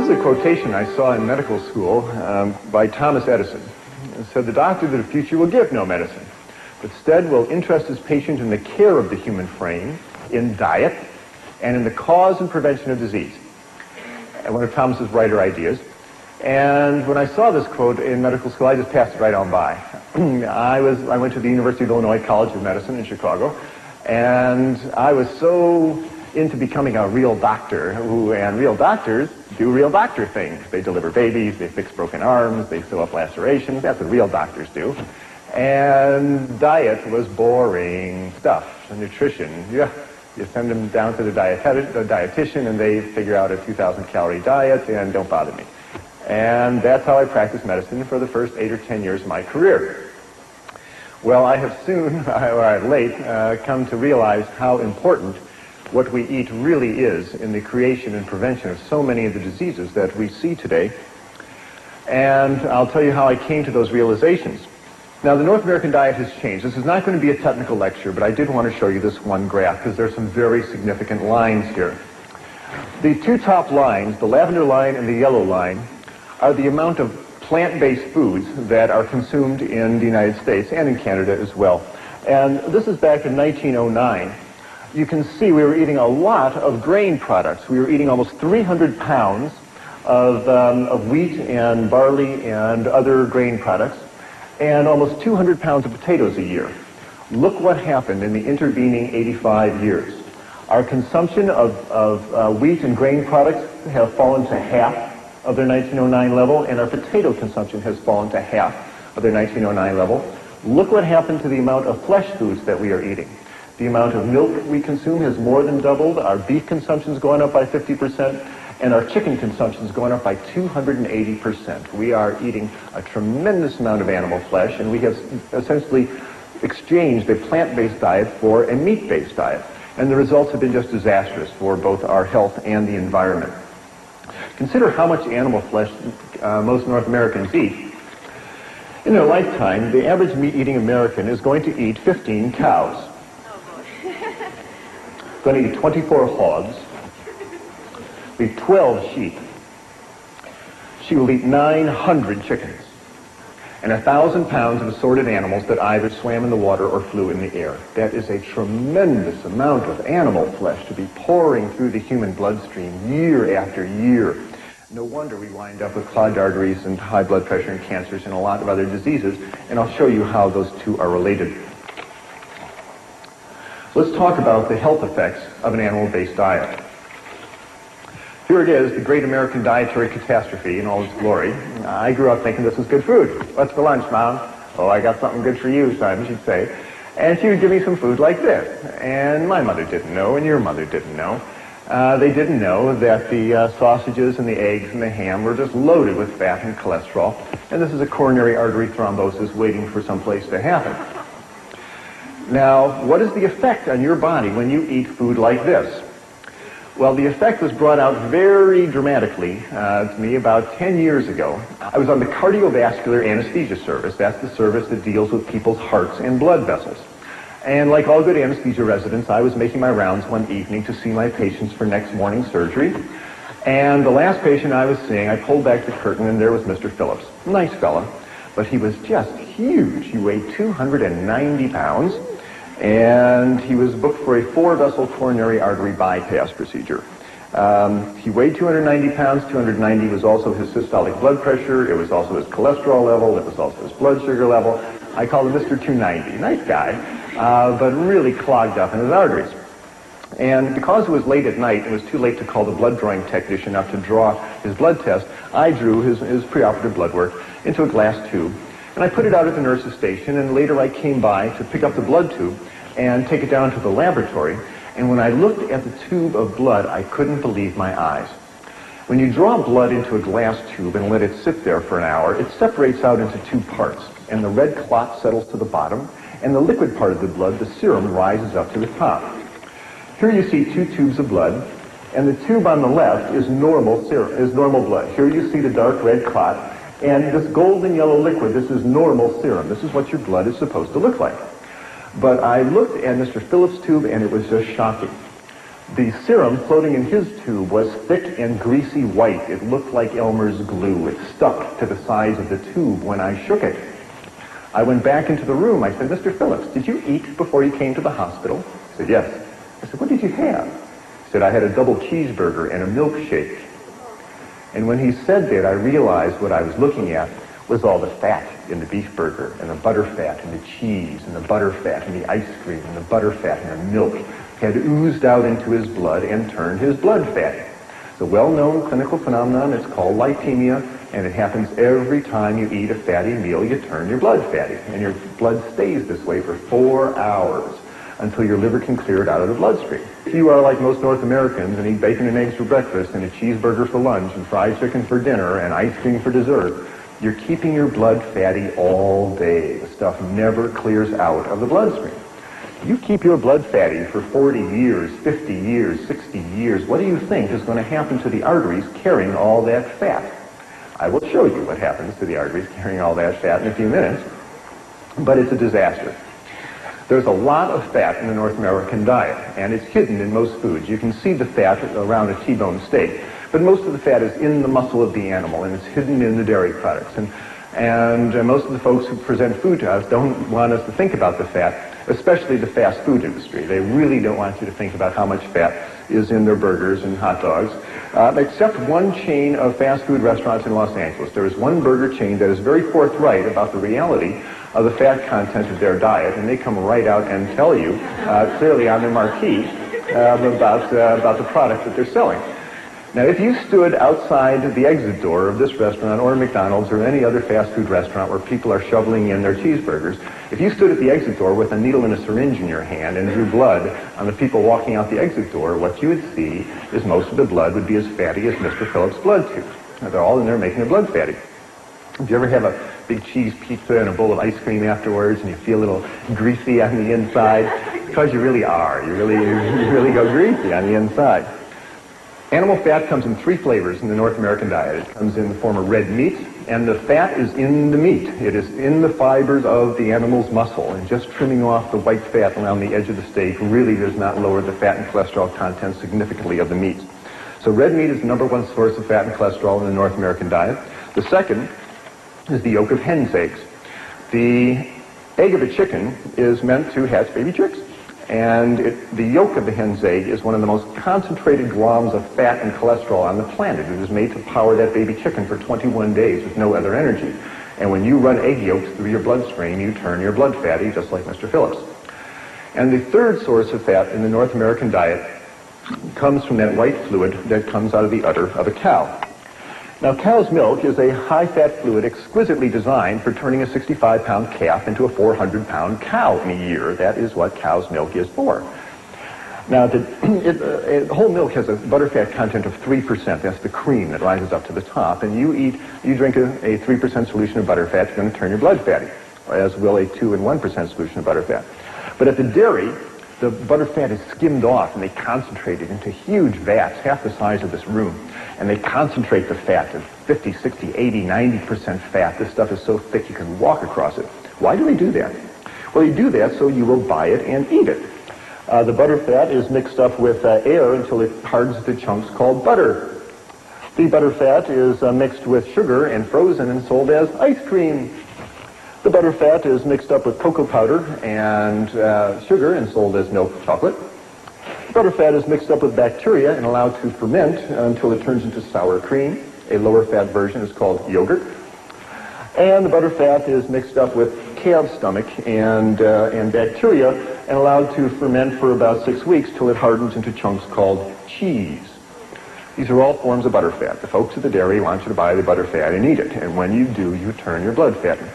This is a quotation I saw in medical school by Thomas Edison. It said, "The doctor of the future will give no medicine, but instead will interest his patient in the care of the human frame, in diet, and in the cause and prevention of disease." And one of Thomas's brighter ideas. And when I saw this quote in medical school, I just passed it right on by. I went to the University of Illinois College of Medicine in Chicago, and I was so into becoming a real doctor, and real doctors do real doctor things. They deliver babies, they fix broken arms, they sew up lacerations. That's what real doctors do. And diet was boring stuff. Nutrition, yeah. You send them down to the dietitian, and they figure out a 2,000 calorie diet, and don't bother me. And that's how I practiced medicine for the first 8 or 10 years of my career. Well, I have soon, or late, come to realize how important what we eat really is in the creation and prevention of so many of the diseases that we see today. And I'll tell you how I came to those realizations. Now, the North American diet has changed. This is not going to be a technical lecture, but I did want to show you this one graph because there's some very significant lines here. The two top lines, the lavender line and the yellow line, are the amount of plant-based foods that are consumed in the United States and in Canada as well. And this is back in 1909. You can see we were eating a lot of grain products. We were eating almost 300 pounds of wheat and barley and other grain products, and almost 200 pounds of potatoes a year. Look what happened in the intervening 85 years. Our consumption of wheat and grain products have fallen to half of their 1909 level, and our potato consumption has fallen to half of their 1909 level. Look what happened to the amount of flesh foods that we are eating. The amount of milk we consume has more than doubled. Our beef consumption has gone up by 50%, and our chicken consumption has gone up by 280%. We are eating a tremendous amount of animal flesh, and we have essentially exchanged a plant-based diet for a meat-based diet. And the results have been just disastrous for both our health and the environment. Consider how much animal flesh most North Americans eat. In their lifetime, the average meat-eating American is going to eat 15 cows. Going to eat 24 hogs, will eat 12 sheep. She will eat 900 chickens and 1,000 pounds of assorted animals that either swam in the water or flew in the air. That is a tremendous amount of animal flesh to be pouring through the human bloodstream year after year. No wonder we wind up with clogged arteries and high blood pressure and cancers and a lot of other diseases, and I'll show you how those two are related. Let's talk about the health effects of an animal-based diet. Here it is, the great American dietary catastrophe in all its glory. I grew up thinking this was good food. What's for lunch, Mom? Oh, I got something good for you, son, she'd say. And she would give me some food like this. And my mother didn't know, and your mother didn't know. They didn't know that the sausages and the eggs and the ham were just loaded with fat and cholesterol. And this is a coronary artery thrombosis waiting for some place to happen. Now, what is the effect on your body when you eat food like this? Well, the effect was brought out very dramatically to me about 10 years ago. I was on the cardiovascular anesthesia service. That's the service that deals with people's hearts and blood vessels. And like all good anesthesia residents, I was making my rounds one evening to see my patients for next morning's surgery. And the last patient I was seeing, I pulled back the curtain, and there was Mr. Phillips. Nice fella, but he was just huge. He weighed 290 pounds. And he was booked for a 4-vessel coronary artery bypass procedure. He weighed 290 pounds. 290 was also his systolic blood pressure. It was also his cholesterol level. It was also his blood sugar level. I called him Mr. 290. Nice guy, but really clogged up in his arteries. And because it was late at night, it was too late to call the blood drawing technician up to draw his blood test. I drew his preoperative blood work into a glass tube. And I put it out at the nurse's station, and later I came by to pick up the blood tube and take it down to the laboratory. And when I looked at the tube of blood, I couldn't believe my eyes. When you draw blood into a glass tube and let it sit there for an hour, it separates out into two parts, and the red clot settles to the bottom, and the liquid part of the blood, the serum, rises up to the top. Here you see two tubes of blood, and the tube on the left is normal serum, is normal blood. Here you see the dark red clot. And this golden yellow liquid, this is normal serum. This is what your blood is supposed to look like. But I looked at Mr. Phillips' tube, and it was just shocking. The serum floating in his tube was thick and greasy white. It looked like Elmer's glue. It stuck to the sides of the tube when I shook it. I went back into the room. I said, Mr. Phillips, did you eat before you came to the hospital? He said, yes. I said, what did you have? He said, I had a double cheeseburger and a milkshake. And when he said that, I realized what I was looking at was all the fat in the beef burger, and the butter fat, and the cheese, and the butter fat, and the ice cream, and the butter fat, and the milk had oozed out into his blood and turned his blood fatty. It's a well-known clinical phenomenon. It's called lipemia, and it happens every time you eat a fatty meal. You turn your blood fatty, and your blood stays this way for 4 hours until your liver can clear it out of the bloodstream. If you are like most North Americans and eat bacon and eggs for breakfast and a cheeseburger for lunch and fried chicken for dinner and ice cream for dessert, you're keeping your blood fatty all day. The stuff never clears out of the bloodstream. You keep your blood fatty for 40 years, 50 years, 60 years. What do you think is going to happen to the arteries carrying all that fat? I will show you what happens to the arteries carrying all that fat in a few minutes, but it's a disaster. There's a lot of fat in the North American diet, and it's hidden in most foods. You can see the fat around a T-bone steak, but most of the fat is in the muscle of the animal, and it's hidden in the dairy products. And most of the folks who present food to us don't want us to think about the fat, especially the fast food industry. They really don't want you to think about how much fat is in their burgers and hot dogs, except one chain of fast food restaurants in Los Angeles. There is one burger chain that is very forthright about the reality of the fat content of their diet, and they come right out and tell you clearly on their marquee about the product that they're selling. Now, if you stood outside the exit door of this restaurant or McDonald's or any other fast food restaurant where people are shoveling in their cheeseburgers, if you stood at the exit door with a needle and a syringe in your hand and drew blood on the people walking out the exit door, what you would see is most of the blood would be as fatty as Mr. Phillips' blood tube. Now, they're all in there making their blood fatty. If you ever have a big cheese pizza and a bowl of ice cream afterwards and you feel a little greasy on the inside, because you really are. You really go greasy on the inside. Animal fat comes in 3 flavors in the North American diet. It comes in the form of red meat, and the fat is in the meat. It is in the fibers of the animal's muscle, and just trimming off the white fat around the edge of the steak really does not lower the fat and cholesterol content significantly of the meat. So red meat is the #1 source of fat and cholesterol in the North American diet. The second is the yolk of hen's eggs. The egg of a chicken is meant to hatch baby chicks. And the yolk of the hen's egg is one of the most concentrated globs of fat and cholesterol on the planet. It is made to power that baby chicken for 21 days with no other energy. And when you run egg yolks through your bloodstream, you turn your blood fatty, just like Mr. Phillips. And the third source of fat in the North American diet comes from that white fluid that comes out of the udder of a cow. Now, cow's milk is a high-fat fluid exquisitely designed for turning a 65-pound calf into a 400-pound cow in a year. That is what cow's milk is for. Now, whole milk has a butterfat content of 3%. That's the cream that rises up to the top. And you drink a 3% solution of butterfat, you're going to turn your blood fatty, as will a 2 and 1% solution of butterfat. But at the dairy, the butterfat is skimmed off, and they concentrate it into huge vats, half the size of this room. And they concentrate the fat to 50, 60, 80, 90% fat. This stuff is so thick you can walk across it. Why do they do that? Well, you do that so you will buy it and eat it. The butterfat is mixed up with air until it hardens to chunks called butter. The butterfat is mixed with sugar and frozen and sold as ice cream. The butterfat is mixed up with cocoa powder and sugar and sold as milk chocolate. Butterfat is mixed up with bacteria and allowed to ferment until it turns into sour cream. A lower fat version is called yogurt. And the butterfat is mixed up with calf's stomach and bacteria and allowed to ferment for about 6 weeks till it hardens into chunks called cheese. These are all forms of butterfat. The folks at the dairy want you to buy the butterfat and eat it. And when you do, you turn your blood fatty.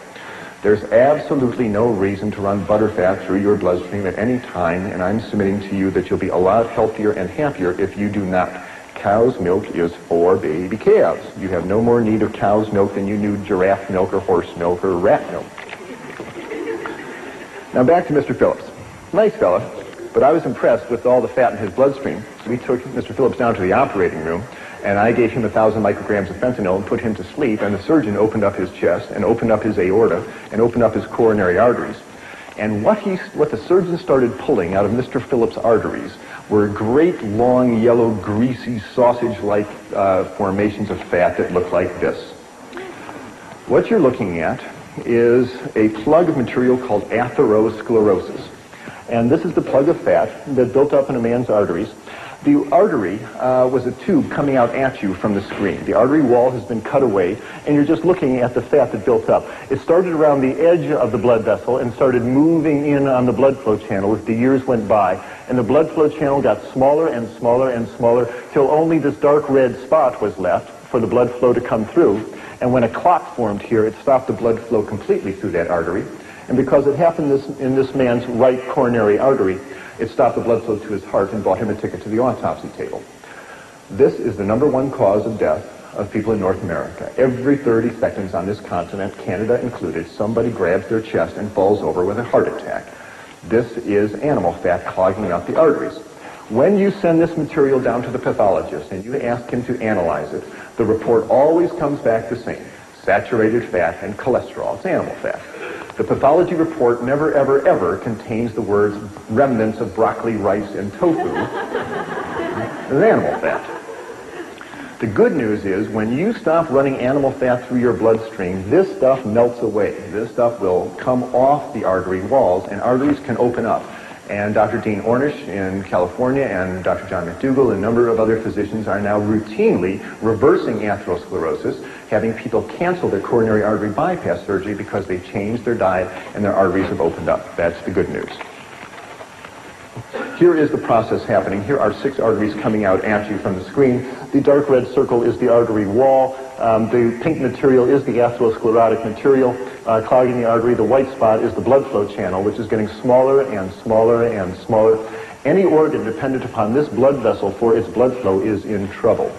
There's absolutely no reason to run butterfat through your bloodstream at any time, and I'm submitting to you that you'll be a lot healthier and happier if you do not. Cow's milk is for baby calves. You have no more need of cow's milk than you do giraffe milk or horse milk or rat milk. Now back to Mr. Phillips. Nice fella, but I was impressed with all the fat in his bloodstream. We took Mr. Phillips down to the operating room, and I gave him 1,000 micrograms of fentanyl and put him to sleep, and the surgeon opened up his chest and opened up his aorta and opened up his coronary arteries. And what the surgeon started pulling out of Mr. Phillips' arteries were great, long, yellow, greasy, sausage-like formations of fat that look like this. What you're looking at is a plug of material called atherosclerosis. And this is the plug of fat that built up in a man's arteries. The artery was a tube coming out at you from the screen. The artery wall has been cut away, and you're just looking at the fat that built up. It started around the edge of the blood vessel and started moving in on the blood flow channel as the years went by. And the blood flow channel got smaller and smaller and smaller till only this dark red spot was left for the blood flow to come through. And when a clot formed here, it stopped the blood flow completely through that artery. And because it happened in this man's right coronary artery, it stopped the blood flow to his heart and bought him a ticket to the autopsy table. This is the #1 cause of death of people in North America. Every 30 seconds on this continent, Canada included, somebody grabs their chest and falls over with a heart attack. This is animal fat clogging up the arteries. When you send this material down to the pathologist and you ask him to analyze it, the report always comes back the same: saturated fat and cholesterol. It's animal fat. The pathology report never, ever, ever contains the words remnants of broccoli, rice, and tofu. It's animal fat. The good news is when you stop running animal fat through your bloodstream, this stuff melts away. This stuff will come off the artery walls, and arteries can open up. And Dr. Dean Ornish in California and Dr. John McDougall and a number of other physicians are now routinely reversing atherosclerosis, having people cancel their coronary artery bypass surgery because they changed their diet and their arteries have opened up. That's the good news. Here is the process happening. Here are 6 arteries coming out at you from the screen. The dark red circle is the artery wall. The pink material is the atherosclerotic material clogging the artery. The white spot is the blood flow channel, which is getting smaller and smaller and smaller. Any organ dependent upon this blood vessel for its blood flow is in trouble.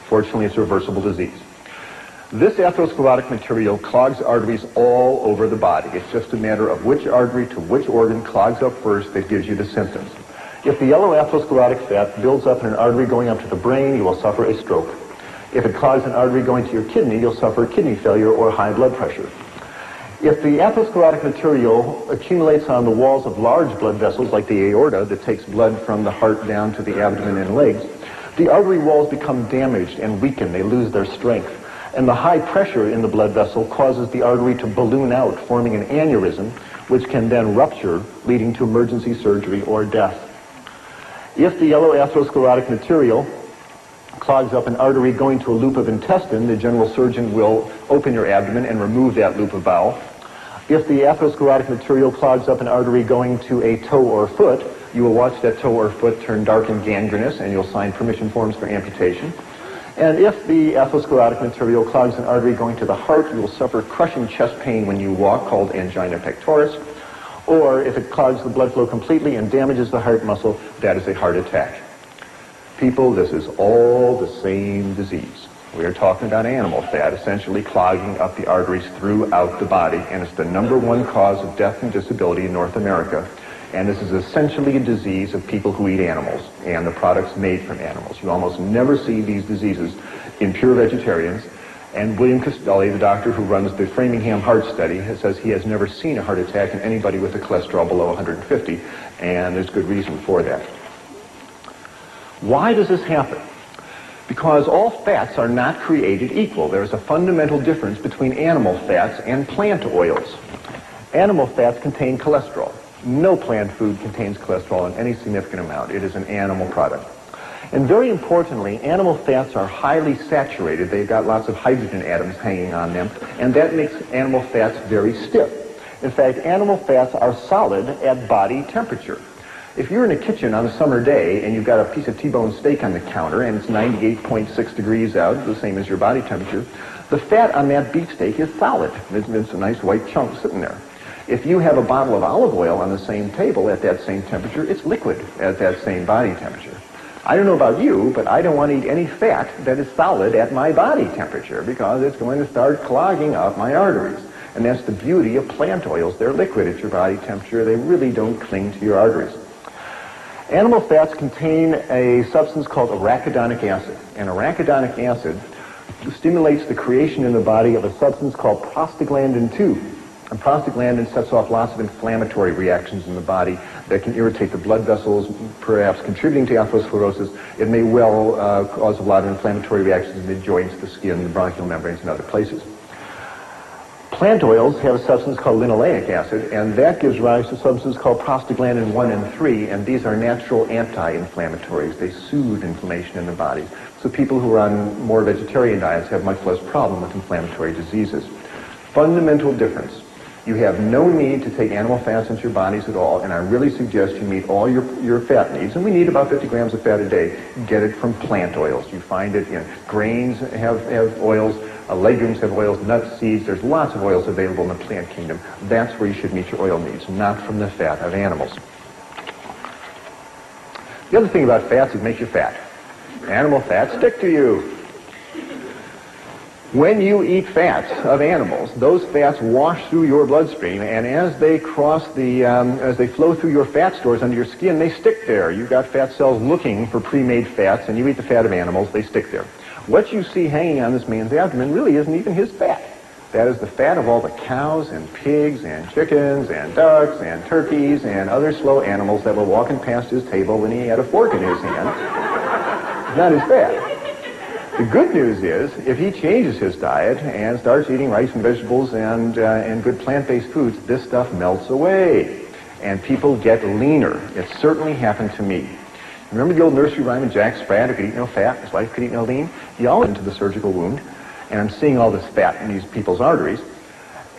Fortunately, it's a reversible disease. This atherosclerotic material clogs arteries all over the body. It's just a matter of which artery to which organ clogs up first that gives you the symptoms. If the yellow atherosclerotic fat builds up in an artery going up to the brain, you will suffer a stroke. If it clogs an artery going to your kidney, you'll suffer kidney failure or high blood pressure. If the atherosclerotic material accumulates on the walls of large blood vessels like the aorta that takes blood from the heart down to the abdomen and legs, the artery walls become damaged and weaken. They lose their strength. And the high pressure in the blood vessel causes the artery to balloon out, forming an aneurysm, which can then rupture, leading to emergency surgery or death. If the yellow atherosclerotic material clogs up an artery going to a loop of intestine, the general surgeon will open your abdomen and remove that loop of bowel. If the atherosclerotic material clogs up an artery going to a toe or foot, you will watch that toe or foot turn dark and gangrenous, and you'll sign permission forms for amputation. And if the atherosclerotic material clogs an artery going to the heart, you will suffer crushing chest pain when you walk, called angina pectoris. Or if it clogs the blood flow completely and damages the heart muscle, that is a heart attack. People, this is all the same disease. We are talking about animal fat essentially clogging up the arteries throughout the body, and it's the #1 cause of death and disability in North America. And this is essentially a disease of people who eat animals and the products made from animals. You almost never see these diseases in pure vegetarians. And William Costelli, the doctor who runs the Framingham Heart Study, says he has never seen a heart attack in anybody with a cholesterol below 150, and there's good reason for that. Why does this happen? Because all fats are not created equal. There's a fundamental difference between animal fats and plant oils. Animal fats contain cholesterol. No plant food contains cholesterol in any significant amount. It is an animal product. And very importantly, animal fats are highly saturated. They've got lots of hydrogen atoms hanging on them, and that makes animal fats very stiff. In fact, animal fats are solid at body temperature. If you're in a kitchen on a summer day and you've got a piece of T-bone steak on the counter and it's 98.6 degrees out, the same as your body temperature, the fat on that beefsteak is solid. It's a nice white chunk sitting there. If you have a bottle of olive oil on the same table at that same temperature, it's liquid at that same body temperature. I don't know about you, but I don't want to eat any fat that is solid at my body temperature because it's going to start clogging up my arteries. And that's the beauty of plant oils. They're liquid at your body temperature. They really don't cling to your arteries. Animal fats contain a substance called arachidonic acid. And arachidonic acid stimulates the creation in the body of a substance called prostaglandin 2. And prostaglandin sets off lots of inflammatory reactions in the body that can irritate the blood vessels, perhaps contributing to atherosclerosis. It may well cause a lot of inflammatory reactions in the joints, the skin, the bronchial membranes, and other places. Plant oils have a substance called linoleic acid, and that gives rise to substances called prostaglandin 1 and 3, and these are natural anti-inflammatories. They soothe inflammation in the body. So people who are on more vegetarian diets have much less problem with inflammatory diseases. Fundamental difference. You have no need to take animal fats into your bodies at all, and I really suggest you meet all your fat needs, and we need about 50 grams of fat a day. Get it from plant oils. You find it in grains have oils, legumes have oils, nuts, seeds. There's lots of oils available in the plant kingdom. That's where you should meet your oil needs, not from the fat of animals. The other thing about fats is make you fat. Animal fats stick to you. When you eat fats of animals, those fats wash through your bloodstream, and as they as they flow through your fat stores under your skin, they stick there. You've got fat cells looking for pre-made fats, and you eat the fat of animals, they stick there. What you see hanging on this man's abdomen really isn't even his fat. That is the fat of all the cows and pigs and chickens and ducks and turkeys and other slow animals that were walking past his table when he had a fork in his hand. It's not his fat. The good news is, if he changes his diet and starts eating rice and vegetables and good plant-based foods, this stuff melts away, and people get leaner. It certainly happened to me. Remember the old nursery rhyme of Jack Sprat, who could eat no fat, his wife could eat no lean? He all went into the surgical wound, and I'm seeing all this fat in these people's arteries.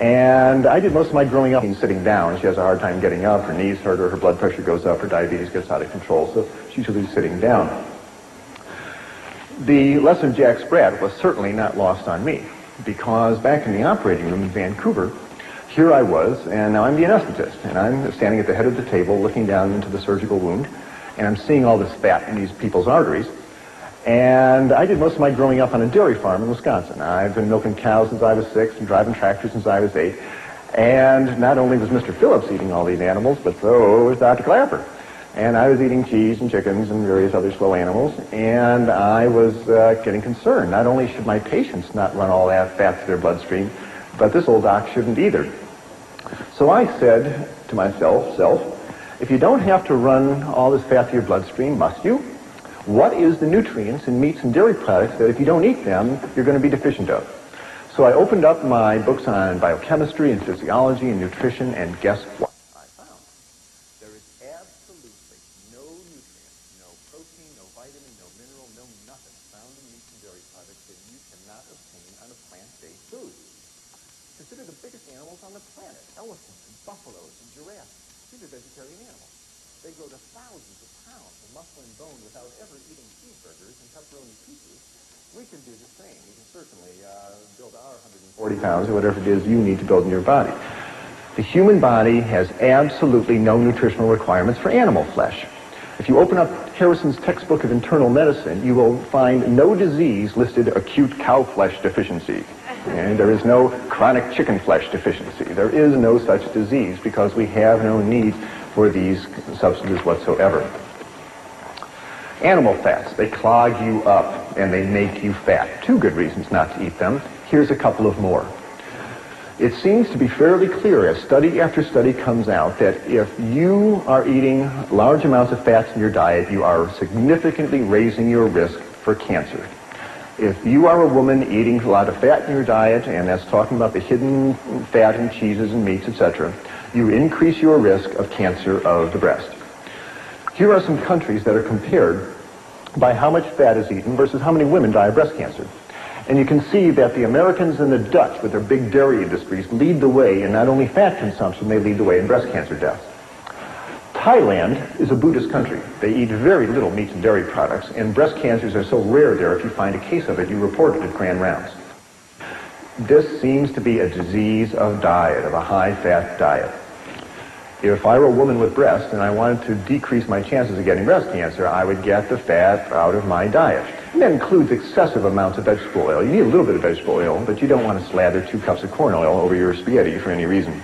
And I did most of my growing up sitting down. She has a hard time getting up, her knees hurt her, her blood pressure goes up, her diabetes gets out of control, so she's usually sitting down. The lesson of Jack Sprat was certainly not lost on me, because back in the operating room in Vancouver, here I was, and now I'm the anesthetist, and I'm standing at the head of the table looking down into the surgical wound, and I'm seeing all this fat in these people's arteries. And I did most of my growing up on a dairy farm in Wisconsin. I've been milking cows since I was 6 and driving tractors since I was 8. And not only was Mr. Phillips eating all these animals, but so was Dr. Klaper. And I was eating cheese and chickens and various other slow animals, and I was getting concerned. Not only should my patients not run all that fat through their bloodstream, but this old doc shouldn't either. So I said to myself, if you don't have to run all this fat through your bloodstream, must you? What is the nutrients in meats and dairy products that if you don't eat them, you're going to be deficient of? So I opened up my books on biochemistry and physiology and nutrition, and guess what? Vegetarian animals. They grow to thousands of pounds of muscle and bone without ever eating cheeseburgers and pepperoni pizzas. We can do the same. We can certainly build our 140 pounds or whatever it is you need to build in your body. The human body has absolutely no nutritional requirements for animal flesh. If you open up Harrison's textbook of internal medicine, you will find no disease listed acute cow flesh deficiency. And there is no chronic chicken flesh deficiency. There is no such disease because we have no need for these substances whatsoever. Animal fats, they clog you up and they make you fat. 2 good reasons not to eat them. Here's a couple of more. It seems to be fairly clear as study after study comes out that if you are eating large amounts of fats in your diet, you are significantly raising your risk for cancer. If you are a woman eating a lot of fat in your diet, and that's talking about the hidden fat in cheeses and meats, etc., you increase your risk of cancer of the breast. Here are some countries that are compared by how much fat is eaten versus how many women die of breast cancer. And you can see that the Americans and the Dutch, with their big dairy industries, lead the way in not only fat consumption, they lead the way in breast cancer deaths. Thailand is a Buddhist country. They eat very little meat and dairy products, and breast cancers are so rare there, if you find a case of it, you report it at grand rounds. This seems to be a disease of diet, of a high-fat diet. If I were a woman with breasts and I wanted to decrease my chances of getting breast cancer, I would get the fat out of my diet. And that includes excessive amounts of vegetable oil. You need a little bit of vegetable oil, but you don't want to slather 2 cups of corn oil over your spaghetti for any reason.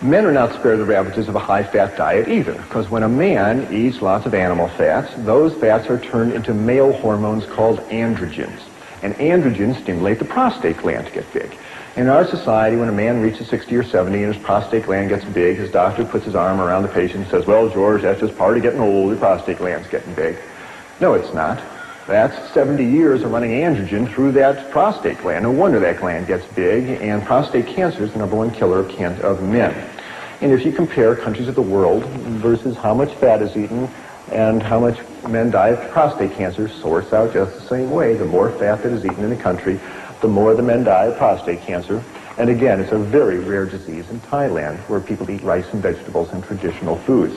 Men are not spared the ravages of a high-fat diet either, because when a man eats lots of animal fats, those fats are turned into male hormones called androgens. And androgens stimulate the prostate gland to get big. In our society, when a man reaches 60 or 70 and his prostate gland gets big, his doctor puts his arm around the patient and says, well, George, that's just part of getting old. Your prostate gland's getting big. No, it's not. That's 70 years of running androgen through that prostate gland. No wonder that gland gets big, and prostate cancer is the number one killer of men. And if you compare countries of the world versus how much fat is eaten and how much men die of prostate cancer, sorts out just the same way. The more fat that is eaten in the country, the more the men die of prostate cancer. And again, it's a very rare disease in Thailand, where people eat rice and vegetables and traditional foods.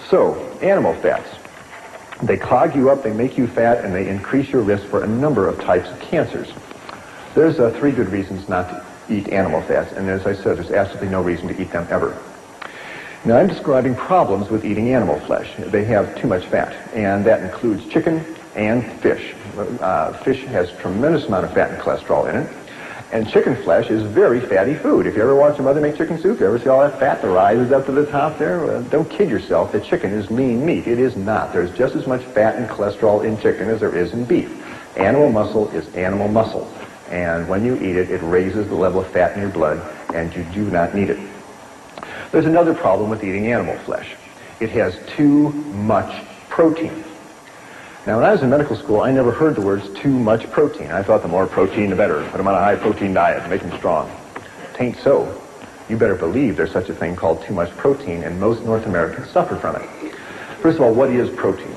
So, animal fats. They clog you up, they make you fat, and they increase your risk for a number of types of cancers. There's 3 good reasons not to eat animal fats, and as I said, there's absolutely no reason to eat them ever. Now, I'm describing problems with eating animal flesh. They have too much fat, and that includes chicken and fish. Fish has a tremendous amount of fat and cholesterol in it, and chicken flesh is very fatty food. If you ever watch your mother make chicken soup, you ever see all that fat that rises up to the top there? Don't kid yourself that chicken is lean meat. It is not. There's just as much fat and cholesterol in chicken as there is in beef. Animal muscle is animal muscle, and when you eat it, it raises the level of fat in your blood, and you do not need it. There's another problem with eating animal flesh. It has too much protein. Now, when I was in medical school, I never heard the words too much protein. I thought the more protein, the better. Put them on a high-protein diet to make them strong. Tain't so. You better believe there's such a thing called too much protein, and most North Americans suffer from it. First of all, what is protein?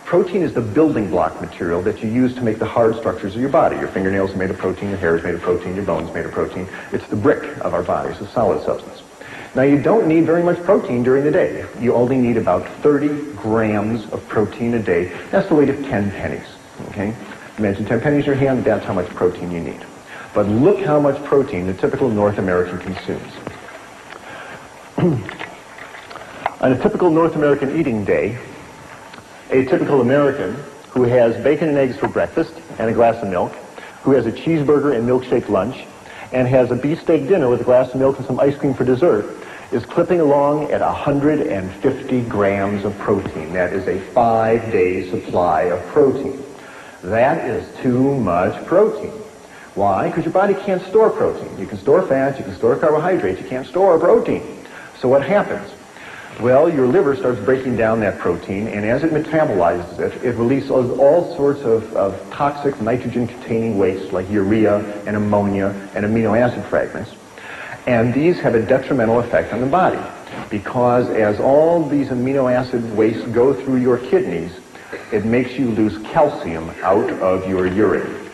Protein is the building block material that you use to make the hard structures of your body. Your fingernails are made of protein, your hair is made of protein, your bones are made of protein. It's the brick of our body. It's a solid substance. Now, you don't need very much protein during the day. You only need about 30 grams of protein a day. That's the weight of 10 pennies, okay? Imagine 10 pennies in your hand, that's how much protein you need. But look how much protein the typical North American consumes. On a typical North American eating day, a typical American who has bacon and eggs for breakfast and a glass of milk, who has a cheeseburger and milkshake lunch, and has a beefsteak dinner with a glass of milk and some ice cream for dessert, is clipping along at 150 grams of protein. That is a 5-day supply of protein. That is too much protein. Why? Because your body can't store protein. You can store fat, you can store carbohydrates, you can't store protein. So what happens? Well, your liver starts breaking down that protein, and as it metabolizes it, it releases all sorts of toxic nitrogen-containing wastes like urea and ammonia and amino acid fragments. And these have a detrimental effect on the body, because as all these amino acid wastes go through your kidneys, it makes you lose calcium out of your urine.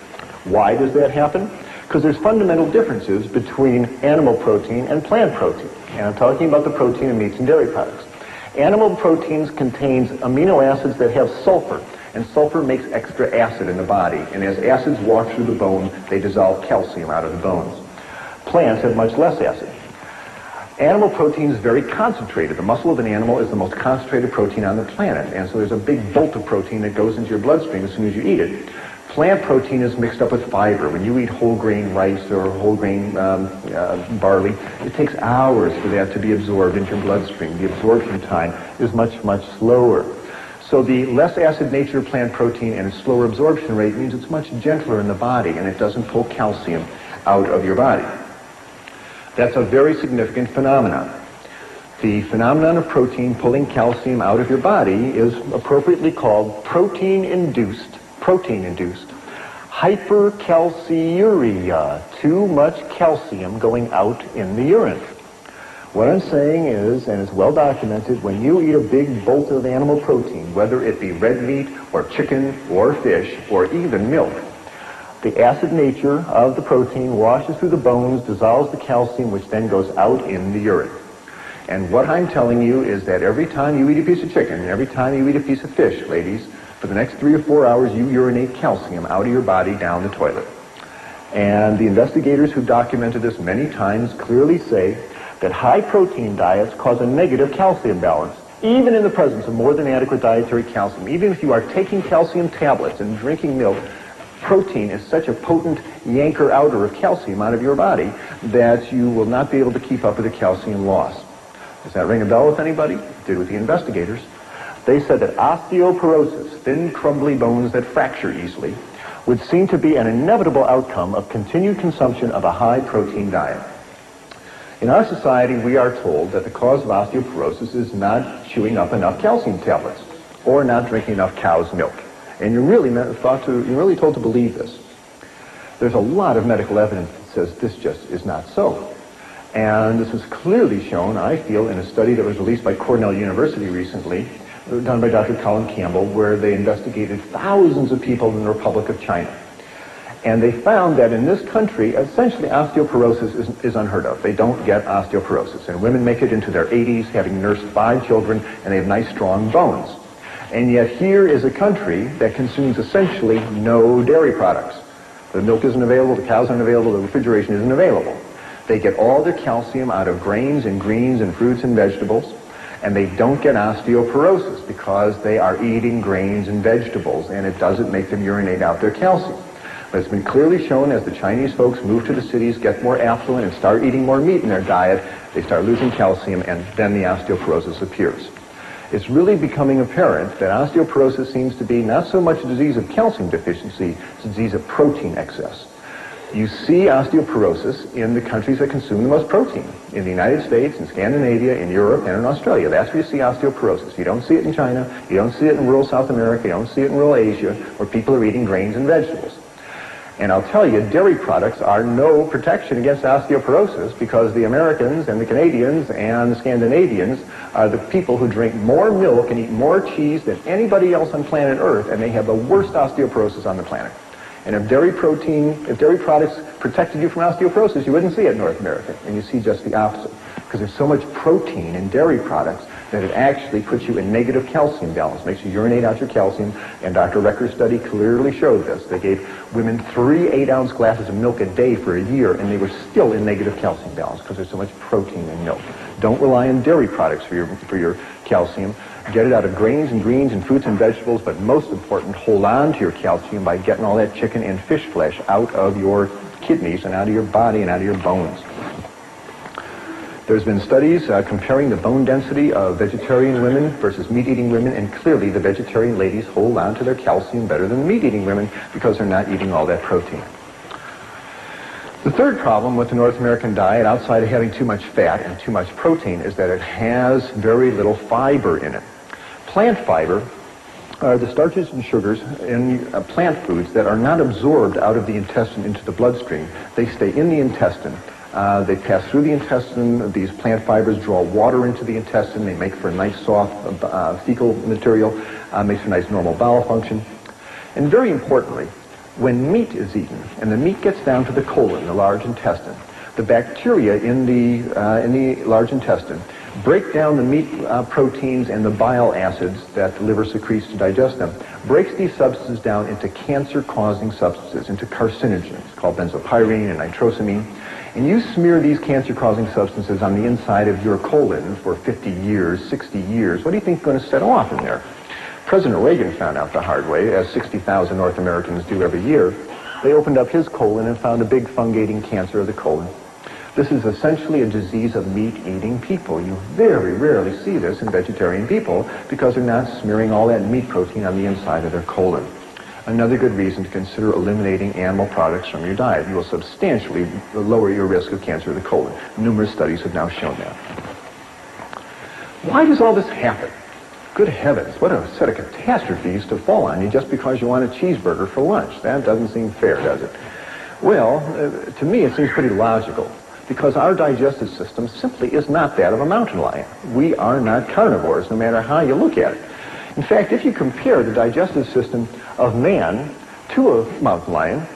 Why does that happen? Because there's fundamental differences between animal protein and plant protein. And I'm talking about the protein in meats and dairy products. Animal proteins contains amino acids that have sulfur, and sulfur makes extra acid in the body. And as acids walk through the bone, they dissolve calcium out of the bones. Plants have much less acid. Animal protein is very concentrated. The muscle of an animal is the most concentrated protein on the planet, and so there's a big bolt of protein that goes into your bloodstream as soon as you eat it. Plant protein is mixed up with fiber. When you eat whole grain rice or whole grain barley, it takes hours for that to be absorbed into your bloodstream. The absorption time is much, much slower. So the less acid nature of plant protein and its slower absorption rate means it's much gentler in the body, and it doesn't pull calcium out of your body. That's a very significant phenomenon. The phenomenon of protein pulling calcium out of your body is appropriately called protein-induced hypercalciuria, too much calcium going out in the urine. What I'm saying is, and it's well documented, when you eat a big bolt of animal protein, whether it be red meat or chicken or fish or even milk, the acid nature of the protein washes through the bones, dissolves the calcium, which then goes out in the urine. And what I'm telling you is that every time you eat a piece of chicken, and every time you eat a piece of fish, ladies, for the next 3 or 4 hours, you urinate calcium out of your body down the toilet. And the investigators who documented this many times clearly say that high-protein diets cause a negative calcium balance, even in the presence of more than adequate dietary calcium. Even if you are taking calcium tablets and drinking milk, protein is such a potent yanker-outer of calcium out of your body that you will not be able to keep up with the calcium loss. Does that ring a bell with anybody? It did with the investigators. They said that osteoporosis, thin, crumbly bones that fracture easily, would seem to be an inevitable outcome of continued consumption of a high-protein diet. In our society, we are told that the cause of osteoporosis is not chewing up enough calcium tablets or not drinking enough cow's milk. And you're really told to believe this. There's a lot of medical evidence that says this just is not so. And this was clearly shown, I feel, in a study that was released by Cornell University recently, done by Dr. Colin Campbell, where they investigated thousands of people in the Republic of China. And they found that in this country, essentially osteoporosis is unheard of. They don't get osteoporosis. And women make it into their 80s, having nursed 5 children, and they have nice, strong bones. And yet here is a country that consumes essentially no dairy products. The milk isn't available, the cows aren't available, the refrigeration isn't available. They get all their calcium out of grains and greens and fruits and vegetables, and they don't get osteoporosis because they are eating grains and vegetables, and it doesn't make them urinate out their calcium. But it's been clearly shown as the Chinese folks move to the cities, get more affluent, and start eating more meat in their diet, they start losing calcium, and then the osteoporosis appears. It's really becoming apparent that osteoporosis seems to be not so much a disease of calcium deficiency, it's a disease of protein excess. You see osteoporosis in the countries that consume the most protein. In the United States, in Scandinavia, in Europe, and in Australia. That's where you see osteoporosis. You don't see it in China, you don't see it in rural South America, you don't see it in rural Asia, where people are eating grains and vegetables. And I'll tell you, dairy products are no protection against osteoporosis because the Americans and the Canadians and the Scandinavians are the people who drink more milk and eat more cheese than anybody else on planet Earth, and they have the worst osteoporosis on the planet. And if dairy products protected you from osteoporosis, you wouldn't see it in North America, and you see just the opposite. Because there's so much protein in dairy products that it actually puts you in negative calcium balance, makes you urinate out your calcium, and Dr. Recker's study clearly showed this. They gave women 3 8-ounce glasses of milk a day for a year, and they were still in negative calcium balance because there's so much protein in milk. Don't rely on dairy products for your calcium. Get it out of grains and greens and fruits and vegetables, but most important, hold on to your calcium by getting all that chicken and fish flesh out of your kidneys and out of your body and out of your bones. There's been studies comparing the bone density of vegetarian women versus meat-eating women, and clearly the vegetarian ladies hold on to their calcium better than the meat-eating women because they're not eating all that protein. The third problem with the North American diet, outside of having too much fat and too much protein, is that it has very little fiber in it. Plant fiber are the starches and sugars in plant foods that are not absorbed out of the intestine into the bloodstream. They stay in the intestine. They pass through the intestine. These plant fibers draw water into the intestine. They make for a nice soft fecal material, makes for nice normal bowel function. And very importantly, when meat is eaten, and the meat gets down to the colon, the large intestine, the bacteria in the large intestine break down the meat proteins and the bile acids that the liver secretes to digest them, breaks these substances down into cancer-causing substances, into carcinogens called benzopyrene and nitrosamine. And you smear these cancer-causing substances on the inside of your colon for 50 years, 60 years. What do you think is going to set off in there? President Reagan found out the hard way, as 60,000 North Americans do every year. They opened up his colon and found a big fungating cancer of the colon. This is essentially a disease of meat-eating people. You very rarely see this in vegetarian people because they're not smearing all that meat protein on the inside of their colon. Another good reason to consider eliminating animal products from your diet. You will substantially lower your risk of cancer of the colon. Numerous studies have now shown that. Why does all this happen? Good heavens, what a set of catastrophes to fall on you just because you want a cheeseburger for lunch. That doesn't seem fair, does it? Well, to me it seems pretty logical, because our digestive system simply is not that of a mountain lion. We are not carnivores, no matter how you look at it. In fact, if you compare the digestive system of man to a mountain lion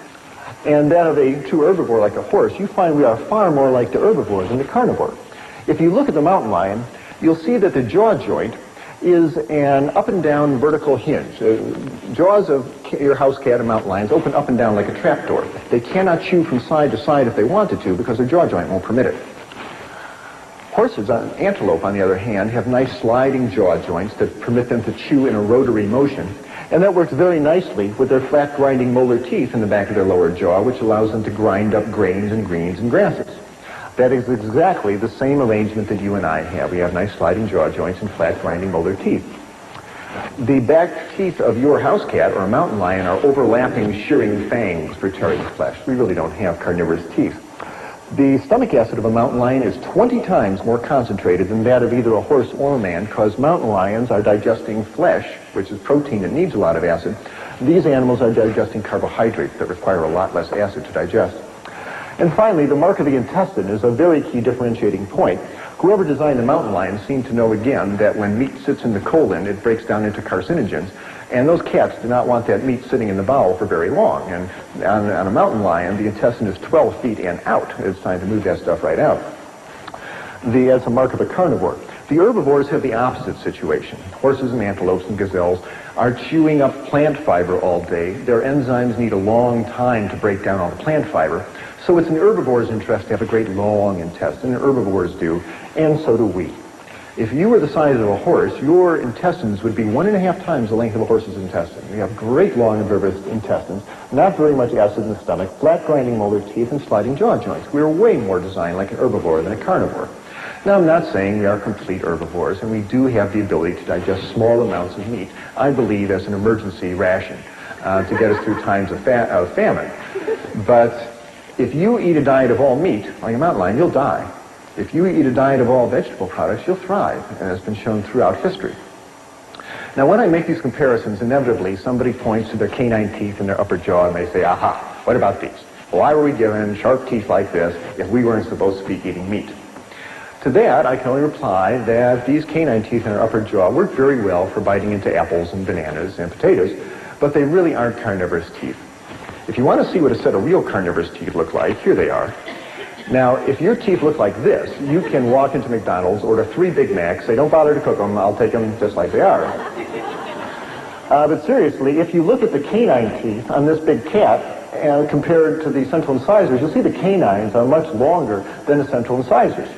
and that of a true herbivore like a horse, you find we are far more like the herbivore than the carnivore. If you look at the mountain lion, you'll see that the jaw joint is an up and down vertical hinge. Jaws of your house cat and mountain lions open up and down like a trapdoor. They cannot chew from side to side if they wanted to because their jaw joint won't permit it. Horses, antelope on the other hand, have nice sliding jaw joints that permit them to chew in a rotary motion, and that works very nicely with their flat grinding molar teeth in the back of their lower jaw, which allows them to grind up grains and greens and grasses. That is exactly the same arrangement that you and I have. We have nice sliding jaw joints and flat grinding molar teeth. The back teeth of your house cat or a mountain lion are overlapping, shearing fangs for tearing flesh. We really don't have carnivorous teeth. The stomach acid of a mountain lion is 20 times more concentrated than that of either a horse or a man, because mountain lions are digesting flesh, which is protein that needs a lot of acid. These animals are digesting carbohydrates that require a lot less acid to digest. And finally, the mark of the intestine is a very key differentiating point. Whoever designed the mountain lion seemed to know again that when meat sits in the colon, it breaks down into carcinogens. And those cats do not want that meat sitting in the bowel for very long. And on a mountain lion, the intestine is 12 feet and out. It's time to move that stuff right out. That's a mark of a carnivore. The herbivores have the opposite situation. Horses and antelopes and gazelles are chewing up plant fiber all day. Their enzymes need a long time to break down all the plant fiber. So it's in the herbivore's interest to have a great long intestine. Herbivores do, and so do we. If you were the size of a horse, your intestines would be 1.5 times the length of a horse's intestine. We have great long herbivorous intestines, not very much acid in the stomach, flat grinding molar teeth, and sliding jaw joints. We're way more designed like an herbivore than a carnivore. Now, I'm not saying we are complete herbivores, and we do have the ability to digest small amounts of meat, I believe, as an emergency ration to get us through times of famine. But if you eat a diet of all meat, like a mountain lion, you'll die. If you eat a diet of all vegetable products, you'll thrive, and it's been shown throughout history. Now, when I make these comparisons, inevitably somebody points to their canine teeth and their upper jaw, and they say, aha, what about these? Why were we given sharp teeth like this if we weren't supposed to be eating meat? To that, I can only reply that these canine teeth in our upper jaw work very well for biting into apples and bananas and potatoes, but they really aren't carnivorous teeth. If you want to see what a set of real carnivorous teeth look like, here they are. Now, if your teeth look like this, you can walk into McDonald's, order 3 Big Macs, say, don't bother to cook them, I'll take them just like they are. But seriously, if you look at the canine teeth on this big cat, compared to the central incisors, you'll see the canines are much longer than the central incisors.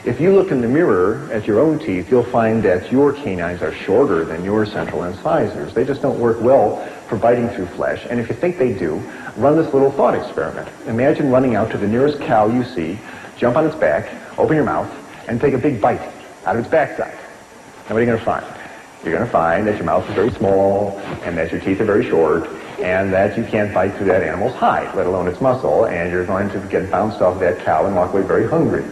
If you look in the mirror at your own teeth, you'll find that your canines are shorter than your central incisors. They just don't work well for biting through flesh. And if you think they do, run this little thought experiment. Imagine running out to the nearest cow you see, jump on its back, open your mouth, and take a big bite out of its backside. Now what are you going to find? You're going to find that your mouth is very small, and that your teeth are very short, and that you can't bite through that animal's hide, let alone its muscle, and you're going to get bounced off that cow and walk away very hungry.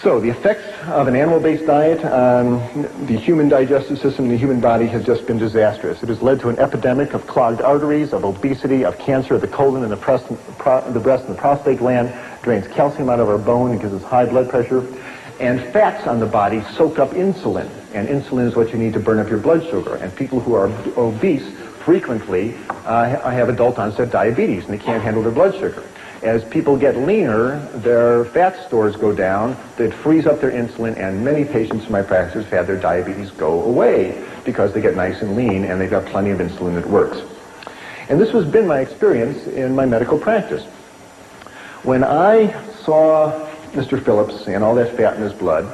So the effects of an animal-based diet on the human digestive system and the human body has just been disastrous. It has led to an epidemic of clogged arteries, of obesity, of cancer of the colon and the breast and the prostate gland, drains calcium out of our bone and gives us high blood pressure. And fats on the body soak up insulin, and insulin is what you need to burn up your blood sugar. And people who are obese frequently have adult onset diabetes, and they can't handle their blood sugar. As people get leaner, their fat stores go down, that frees up their insulin, and many patients in my practice have had their diabetes go away because they get nice and lean and they've got plenty of insulin that works. And this has been my experience in my medical practice. When I saw Mr. Phillips and all that fat in his blood,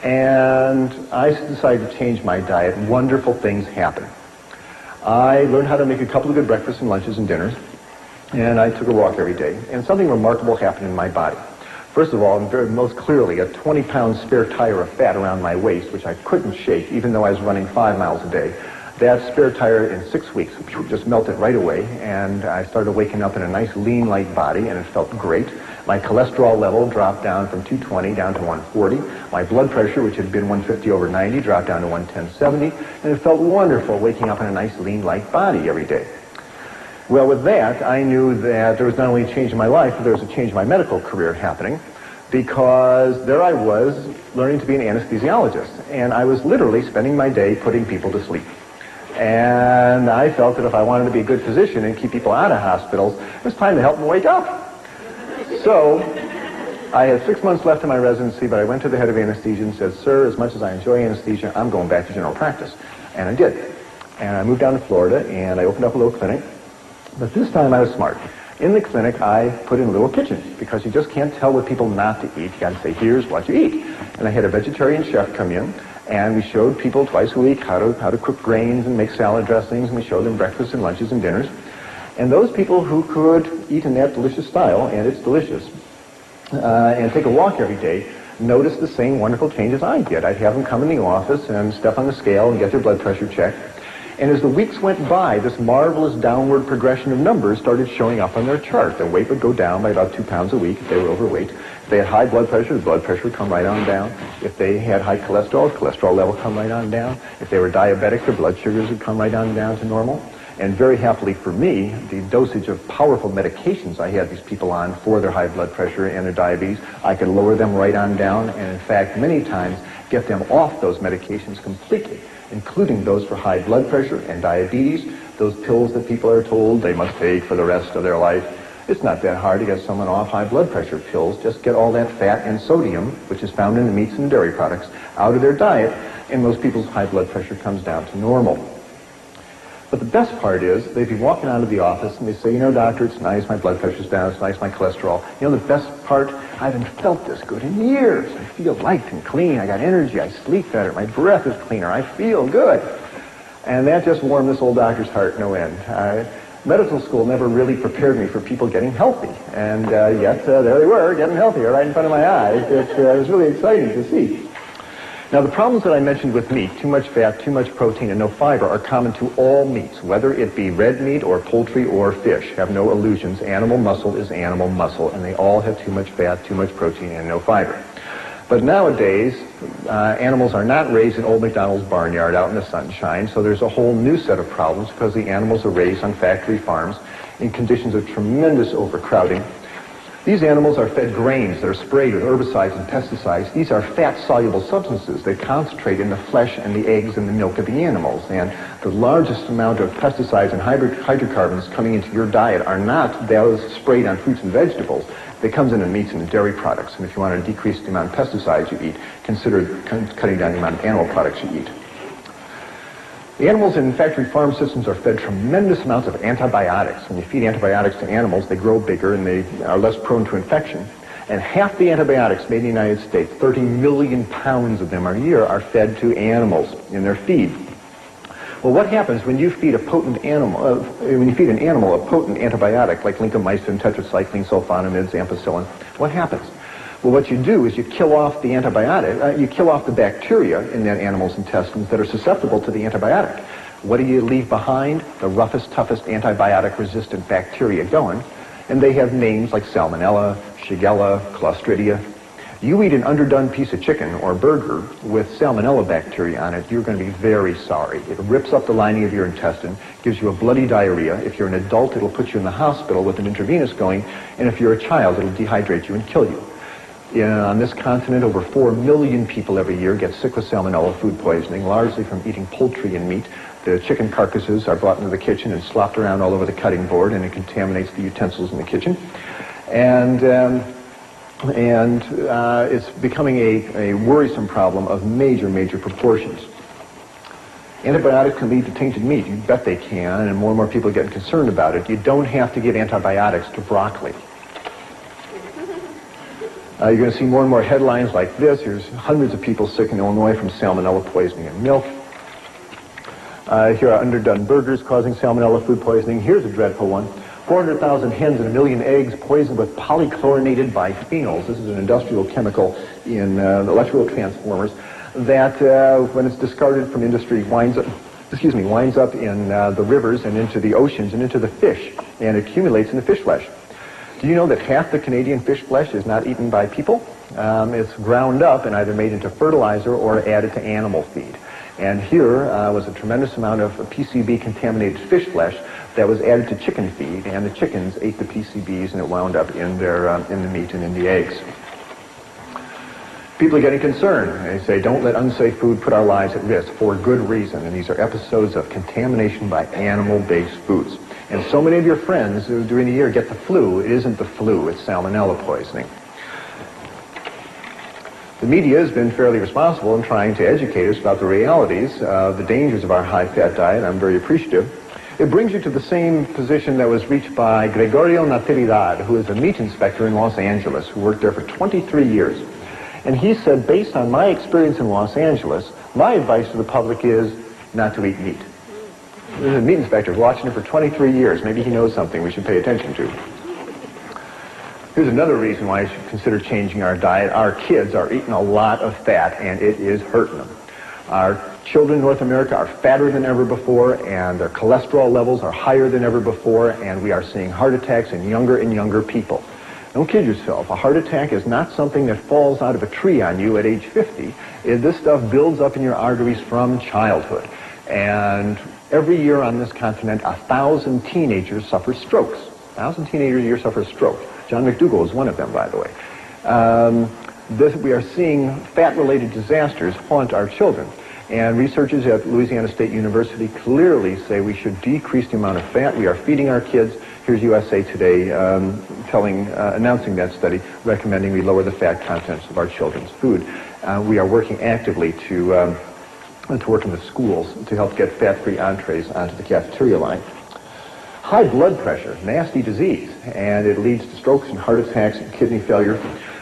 and I decided to change my diet, wonderful things happened. I learned how to make a couple of good breakfasts and lunches and dinners. And I took a walk every day, and something remarkable happened in my body. First of all, and most clearly, a 20-pound spare tire of fat around my waist, which I couldn't shake, even though I was running 5 miles a day. That spare tire in 6 weeks just melted right away, and I started waking up in a nice lean, light body, and it felt great. My cholesterol level dropped down from 220 down to 140. My blood pressure, which had been 150/90, dropped down to 110/70, and it felt wonderful waking up in a nice, lean, light body every day. Well, with that, I knew that there was not only a change in my life, but there was a change in my medical career happening, because there I was learning to be an anesthesiologist, and I was literally spending my day putting people to sleep. And I felt that if I wanted to be a good physician and keep people out of hospitals, it was time to help them wake up. So I had 6 months left in my residency, but I went to the head of anesthesia and said, sir, as much as I enjoy anesthesia, I'm going back to general practice. And I did. And I moved down to Florida, and I opened up a little clinic. But this time I was smart. In the clinic, I put in a little kitchen, because you just can't tell what people not to eat. You got to say, here's what you eat. And I had a vegetarian chef come in, and we showed people twice a week how to cook grains and make salad dressings, and we showed them breakfasts and lunches and dinners. And those people who could eat in that delicious style, and it's delicious, and take a walk every day, noticed the same wonderful changes I did. I'd have them come in the office and step on the scale and get their blood pressure checked. And as the weeks went by, this marvelous downward progression of numbers started showing up on their chart. Their weight would go down by about 2 pounds a week if they were overweight. If they had high blood pressure, the blood pressure would come right on down. If they had high cholesterol, the cholesterol level would come right on down. If they were diabetic, their blood sugars would come right on down to normal. And very happily for me, the dosage of powerful medications I had these people on for their high blood pressure and their diabetes, I could lower them right on down, and in fact, many times, get them off those medications completely, including those for high blood pressure and diabetes, those pills that people are told they must take for the rest of their life. It's not that hard to get someone off high blood pressure pills. Just get all that fat and sodium, which is found in the meats and dairy products, out of their diet, and most people's high blood pressure comes down to normal. But the best part is, they'd be walking out of the office and they say, you know, doctor, it's nice, my blood pressure's down, it's nice, my cholesterol. You know, the best part, I haven't felt this good in years. I feel light and clean, I got energy, I sleep better, my breath is cleaner, I feel good. And that just warmed this old doctor's heart no end. Medical school never really prepared me for people getting healthy. And yet, there they were, getting healthier right in front of my eyes. It was really exciting to see. Now, the problems that I mentioned with meat, too much fat, too much protein, and no fiber, are common to all meats, whether it be red meat or poultry or fish. Have no illusions. Animal muscle is animal muscle, and they all have too much fat, too much protein, and no fiber. But nowadays, animals are not raised in old McDonald's barnyard out in the sunshine, so there's a whole new set of problems because the animals are raised on factory farms in conditions of tremendous overcrowding. These animals are fed grains that are sprayed with herbicides and pesticides. These are fat-soluble substances. They concentrate in the flesh and the eggs and the milk of the animals. And the largest amount of pesticides and hydrocarbons coming into your diet are not those sprayed on fruits and vegetables. They comes in meats and dairy products. And if you want to decrease the amount of pesticides you eat, consider cutting down the amount of animal products you eat. The animals in factory farm systems are fed tremendous amounts of antibiotics. When you feed antibiotics to animals, they grow bigger and they are less prone to infection. And half the antibiotics made in the United States, 30 million pounds of them a year, are fed to animals in their feed. Well, what happens when you feed an animal a potent antibiotic like lincomycin, tetracycline, sulfonamides, ampicillin? What happens? Well, what you do is you kill off the antibiotic, you kill off the bacteria in that animal's intestines that are susceptible to the antibiotic. What do you leave behind? The roughest, toughest antibiotic-resistant bacteria going, and they have names like Salmonella, Shigella, Clostridia. You eat an underdone piece of chicken or burger with Salmonella bacteria on it, you're going to be very sorry. It rips up the lining of your intestine, gives you a bloody diarrhea. If you're an adult, it'll put you in the hospital with an intravenous going, and if you're a child, it'll dehydrate you and kill you. On this continent, over 4 million people every year get sick with salmonella food poisoning, largely from eating poultry and meat. The chicken carcasses are brought into the kitchen and slopped around all over the cutting board, and it contaminates the utensils in the kitchen. And it's becoming a worrisome problem of major, major proportions. Antibiotics can lead to tainted meat. You bet they can, and more people are getting concerned about it. You don't have to give antibiotics to broccoli. You're going to see more and more headlines like this. There's hundreds of people sick in Illinois from salmonella poisoning in milk. Here are underdone burgers causing salmonella food poisoning. Here's a dreadful one. 400,000 hens and 1 million eggs poisoned with polychlorinated biphenyls. This is an industrial chemical in electrical transformers that, when it's discarded from industry, winds up in the rivers and into the oceans and into the fish and accumulates in the fish flesh. Do you know that half the Canadian fish flesh is not eaten by people? It's ground up and either made into fertilizer or added to animal feed. And here was a tremendous amount of PCB-contaminated fish flesh that was added to chicken feed, and the chickens ate the PCBs, and it wound up in the meat and in the eggs. People are getting concerned. They say, don't let unsafe food put our lives at risk for good reason. And these are episodes of contamination by animal-based foods. And so many of your friends who during the year get the flu. It isn't the flu, it's salmonella poisoning. The media has been fairly responsible in trying to educate us about the realities of the dangers of our high-fat diet. I'm very appreciative. It brings you to the same position that was reached by Gregorio Natividad, who is a meat inspector in Los Angeles, who worked there for 23 years. And he said, based on my experience in Los Angeles, my advice to the public is not to eat meat. There's a meat inspector watching it for 23 years. Maybe he knows something we should pay attention to. Here's another reason why you should consider changing our diet. Our kids are eating a lot of fat, and it is hurting them. Our children in North America are fatter than ever before, and their cholesterol levels are higher than ever before, and we are seeing heart attacks in younger and younger people. Don't kid yourself. A heart attack is not something that falls out of a tree on you at age 50. This stuff builds up in your arteries from childhood. And every year on this continent, 1,000 teenagers suffer strokes. 1,000 teenagers a year suffer a stroke. John McDougall is one of them, by the way. We are seeing fat-related disasters haunt our children. And researchers at Louisiana State University clearly say we should decrease the amount of fat we are feeding our kids. Here's USA Today announcing that study, recommending we lower the fat contents of our children's food. We are working actively to work in the schools to help get fat-free entrees onto the cafeteria line. High blood pressure, nasty disease, and it leads to strokes and heart attacks and kidney failure.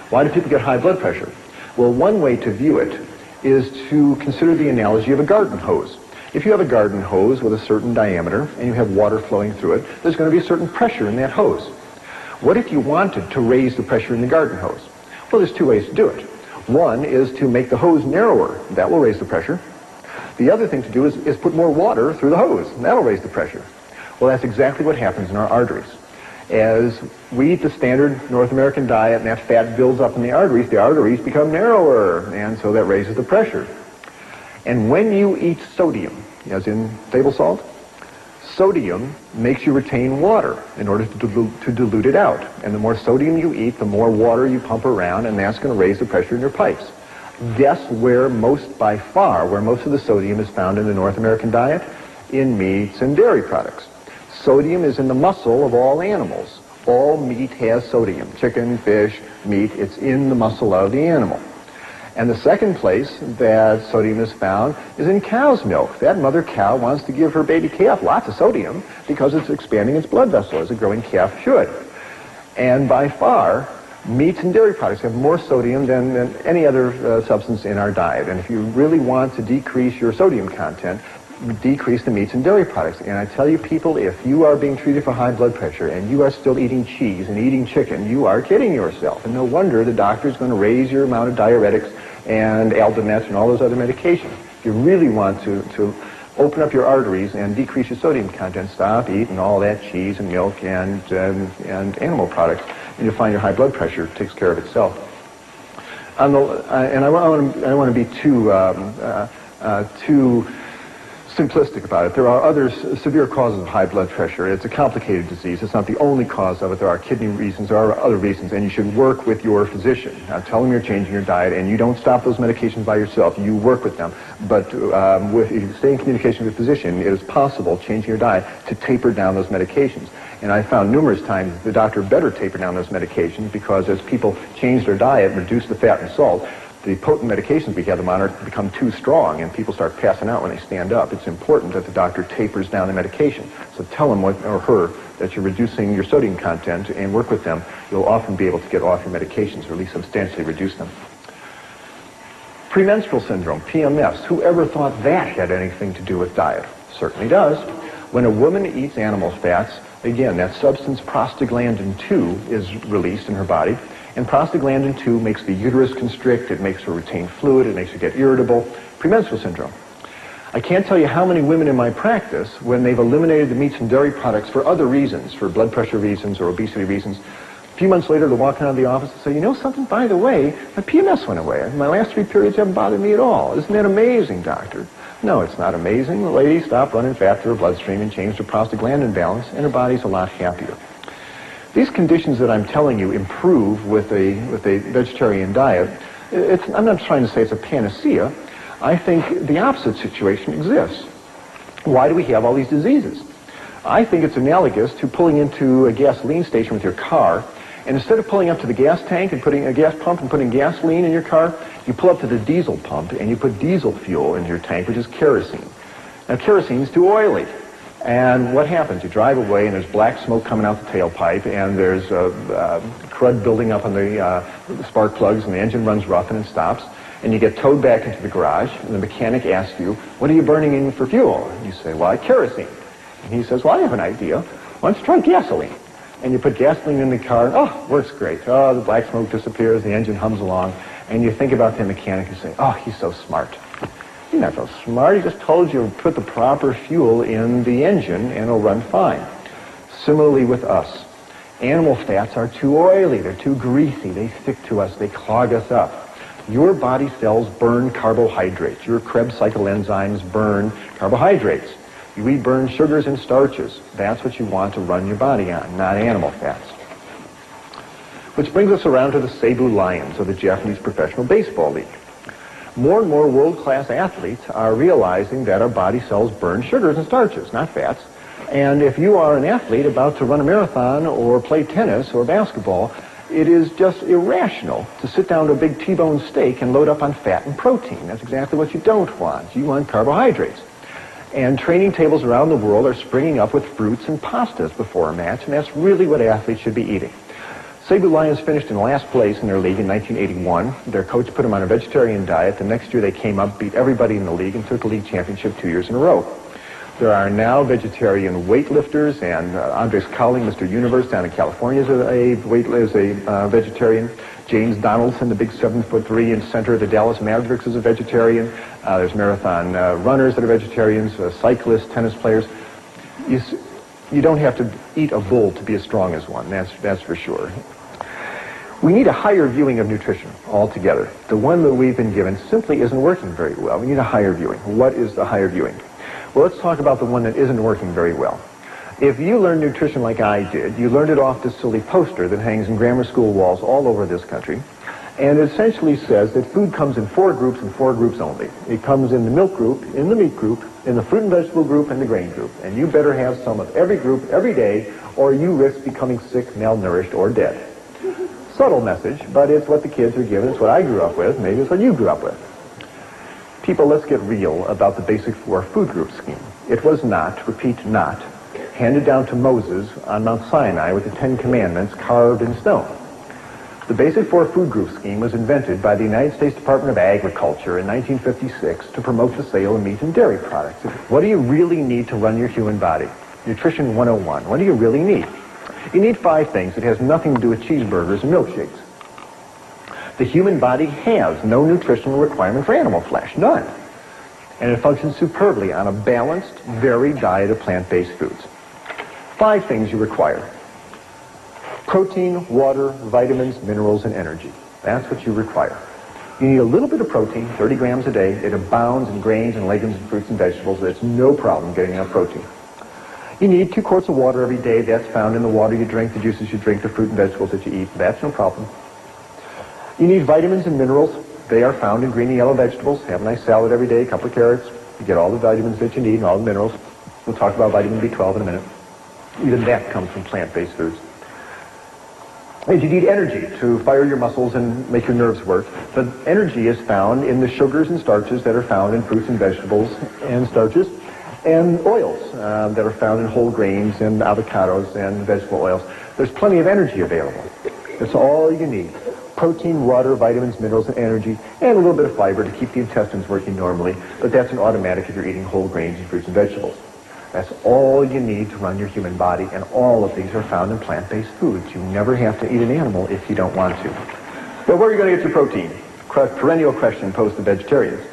Why do people get high blood pressure? Well, one way to view it is to consider the analogy of a garden hose. If you have a garden hose with a certain diameter and you have water flowing through it, there's going to be a certain pressure in that hose. What if you wanted to raise the pressure in the garden hose? Well, there's two ways to do it. One is to make the hose narrower. That will raise the pressure. The other thing to do is put more water through the hose, and that'll raise the pressure. Well, that's exactly what happens in our arteries. As we eat the standard North American diet and that fat builds up in the arteries become narrower, and so that raises the pressure. And when you eat sodium, as in table salt, sodium makes you retain water in order to dilute it out. And the more sodium you eat, the more water you pump around, and that's going to raise the pressure in your pipes. Guess where most of the sodium is found in the North American diet? In meats and dairy products. Sodium is in the muscle of all animals. All meat has sodium. Chicken, fish, meat, it's in the muscle of the animal. And the second place that sodium is found is in cow's milk. That mother cow wants to give her baby calf lots of sodium because it's expanding its blood vessel as a growing calf should. And by far, meats and dairy products have more sodium than any other substance in our diet. And if you really want to decrease your sodium content, decrease the meats and dairy products. And I tell you people, if you are being treated for high blood pressure and you are still eating cheese and eating chicken, you are kidding yourself. And no wonder the doctor is going to raise your amount of diuretics and Aldomet and all those other medications. If you really want to open up your arteries and decrease your sodium content, stop eating all that cheese and milk and animal products, and you'll find your high blood pressure takes care of itself. And I want to be too simplistic about it. There are other severe causes of high blood pressure. It's a complicated disease. It's not the only cause of it. There are kidney reasons. There are other reasons, and you should work with your physician. Tell them you're changing your diet, and you don't stop those medications by yourself. You work with them. But if you stay in communication with a physician, it is possible, changing your diet, to taper down those medications. And I found numerous times the doctor better taper down those medications because as people change their diet and reduce the fat and salt, the potent medications we have them on become too strong, and people start passing out when they stand up. It's important that the doctor tapers down the medication. So tell him or her that you're reducing your sodium content and work with them. You'll often be able to get off your medications or at least substantially reduce them. Premenstrual syndrome, PMS. Whoever thought that had anything to do with diet? Certainly does. When a woman eats animal fats, again, that substance prostaglandin 2 is released in her body. And prostaglandin 2 makes the uterus constrict, it makes her retain fluid, it makes her get irritable. Premenstrual syndrome. I can't tell you how many women in my practice, when they've eliminated the meats and dairy products for other reasons, for blood pressure reasons or obesity reasons, a few months later they'll walk out of the office and say, you know something, by the way, my PMS went away. My last 3 periods haven't bothered me at all. Isn't that amazing, doctor? No, it's not amazing. The lady stopped running fat through her bloodstream and changed her prostaglandin balance, and her body's a lot happier. These conditions that I'm telling you improve with a vegetarian diet. I'm not trying to say it's a panacea. I think the opposite situation exists. Why do we have all these diseases? I think it's analogous to pulling into a gasoline station with your car, and instead of pulling up to the gas tank and putting a gas pump and putting gasoline in your car, you pull up to the diesel pump and you put diesel fuel in your tank, which is kerosene. Now, kerosene is too oily. And what happens? You drive away, and there's black smoke coming out the tailpipe, and there's crud building up on the spark plugs, and the engine runs rough and it stops. And you get towed back into the garage, and the mechanic asks you, what are you burning in for fuel? And you say, well, kerosene. And he says, well, I have an idea. Why don't you try gasoline? and you put gasoline in the car, oh, works great. Oh, the black smoke disappears, the engine hums along, and you think about the mechanic and say, oh, he's so smart. He's not so smart. He just told you to put the proper fuel in the engine and it'll run fine. Similarly with us. Animal fats are too oily. They're too greasy. They stick to us. They clog us up. Your body cells burn carbohydrates. Your Krebs cycle enzymes burn carbohydrates. We burn sugars and starches. That's what you want to run your body on, not animal fats. Which brings us around to the Seibu Lions of the Japanese Professional Baseball League. More and more world-class athletes are realizing that our body cells burn sugars and starches, not fats. And if you are an athlete about to run a marathon or play tennis or basketball, it is just irrational to sit down to a big T-bone steak and load up on fat and protein. That's exactly what you don't want. You want carbohydrates. And training tables around the world are springing up with fruits and pastas before a match, and that's really what athletes should be eating. Seibu Lions finished in last place in their league in 1981. Their coach put them on a vegetarian diet. The next year they came up, beat everybody in the league, and took the league championship 2 years in a row. There are now vegetarian weightlifters, and Andres Cowling, Mr. Universe down in California, is a vegetarian. James Donaldson, the big 7'3" in center of the Dallas Mavericks, is a vegetarian. There's marathon runners that are vegetarians, cyclists, tennis players. You don't have to eat a bull to be as strong as one, that's for sure. We need a higher viewing of nutrition altogether. The one that we've been given simply isn't working very well. We need a higher viewing. What is the higher viewing? Well, let's talk about the one that isn't working very well. If you learn nutrition like I did, you learned it off this silly poster that hangs in grammar school walls all over this country. And it essentially says that food comes in 4 groups and 4 groups only. It comes in the milk group, in the meat group, in the fruit and vegetable group, and the grain group. And you better have some of every group every day, or you risk becoming sick, malnourished, or dead. Subtle message, but it's what the kids are given. It's what I grew up with. Maybe it's what you grew up with. People, let's get real about the basic 4 food group scheme. It was not, repeat, not, handed down to Moses on Mount Sinai with the 10 Commandments carved in stone. The basic 4 food group scheme was invented by the United States Department of Agriculture in 1956 to promote the sale of meat and dairy products. What do you really need to run your human body? Nutrition 101. What do you really need? You need 5 things. It has nothing to do with cheeseburgers and milkshakes. The human body has no nutritional requirement for animal flesh, none. And it functions superbly on a balanced, varied diet of plant-based foods. 5 things you require. Protein, water, vitamins, minerals, and energy. That's what you require. You need a little bit of protein, 30 grams a day. It abounds in grains and legumes and fruits and vegetables. There's no problem getting enough protein. You need 2 quarts of water every day. That's found in the water you drink, the juices you drink, the fruit and vegetables that you eat. That's no problem. You need vitamins and minerals. They are found in green and yellow vegetables. Have a nice salad every day, a couple of carrots. You get all the vitamins that you need and all the minerals. We'll talk about vitamin B12 in a minute. Even that comes from plant-based foods. And you need energy to fire your muscles and make your nerves work. The energy is found in the sugars and starches that are found in fruits and vegetables and starches, and oils that are found in whole grains and avocados and vegetable oils. There's plenty of energy available. That's all you need. Protein, water, vitamins, minerals, and energy, and a little bit of fiber to keep the intestines working normally, but that's an automatic if you're eating whole grains and fruits and vegetables. That's all you need to run your human body, and all of these are found in plant-based foods. You never have to eat an animal if you don't want to. But where are you going to get your protein? Perennial question posed to vegetarians.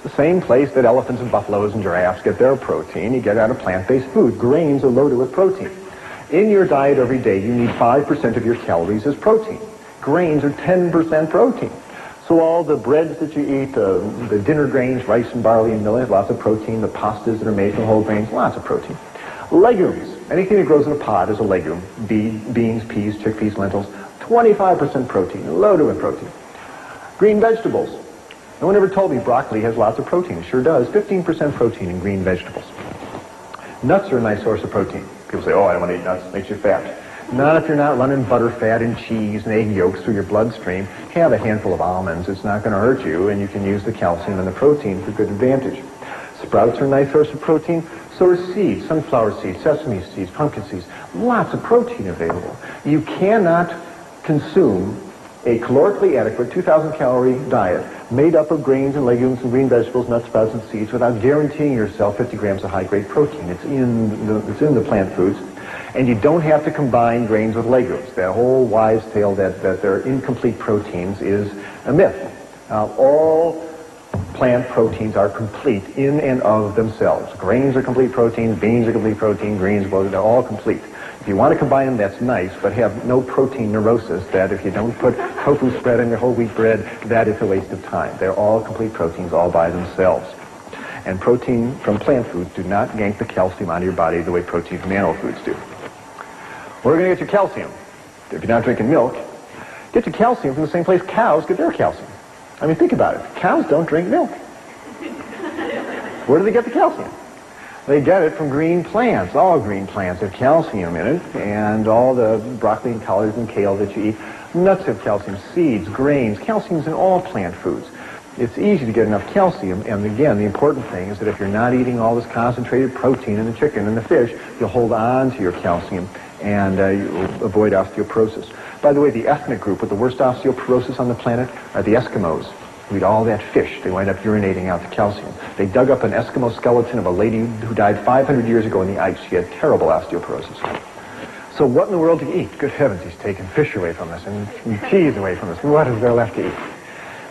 The same place that elephants and buffaloes and giraffes get their protein, you get out of plant-based food. Grains are loaded with protein. In your diet every day, you need 5% of your calories as protein. Grains are 10% protein. So all the breads that you eat, the dinner grains, rice and barley and millet, lots of protein. The pastas that are made from whole grains, lots of protein. Legumes, anything that grows in a pod is a legume. Beans, peas, chickpeas, lentils, 25% protein, loaded with protein. Green vegetables. No one ever told me broccoli has lots of protein. It sure does. 15% protein in green vegetables. Nuts are a nice source of protein. People say, oh, I don't want to eat nuts. It makes you fat. Not if you're not running butter fat and cheese and egg yolks through your bloodstream. Have a handful of almonds. It's not going to hurt you, and you can use the calcium and the protein for good advantage. Sprouts are a nice source of protein. So are seeds, sunflower seeds, sesame seeds, pumpkin seeds. Lots of protein available. You cannot consume a calorically adequate 2,000-calorie diet made up of grains and legumes and green vegetables, nuts, sprouts, and seeds without guaranteeing yourself 50 grams of high-grade protein. It's in the plant foods. And you don't have to combine grains with legumes. That whole wives' tale that they're incomplete proteins is a myth. All plant proteins are complete in and of themselves. Grains are complete proteins, beans are complete protein, greens, well, they're all complete. If you want to combine them, that's nice, but have no protein neurosis that if you don't put tofu spread on your whole wheat bread, that is a waste of time. They're all complete proteins all by themselves. And protein from plant foods do not yank the calcium out of your body the way protein from animal foods do. Where are you going to get your calcium? If you're not drinking milk, get your calcium from the same place cows get their calcium. I mean, think about it. Cows don't drink milk. Where do they get the calcium? They get it from green plants. All green plants have calcium in it, and all the broccoli and collards and kale that you eat. Nuts have calcium, seeds, grains. Calcium's in all plant foods. It's easy to get enough calcium, and again, the important thing is that if you're not eating all this concentrated protein in the chicken and the fish, you'll hold on to your calcium, and you'll avoid osteoporosis. By the way, the ethnic group with the worst osteoporosis on the planet are the Eskimos, who eat all that fish. They wind up urinating out the calcium. They dug up an Eskimo skeleton of a lady who died 500 years ago in the ice. She had terrible osteoporosis. So what in the world do you eat? Good heavens, he's taken fish away from us and cheese away from us. What is there left to eat?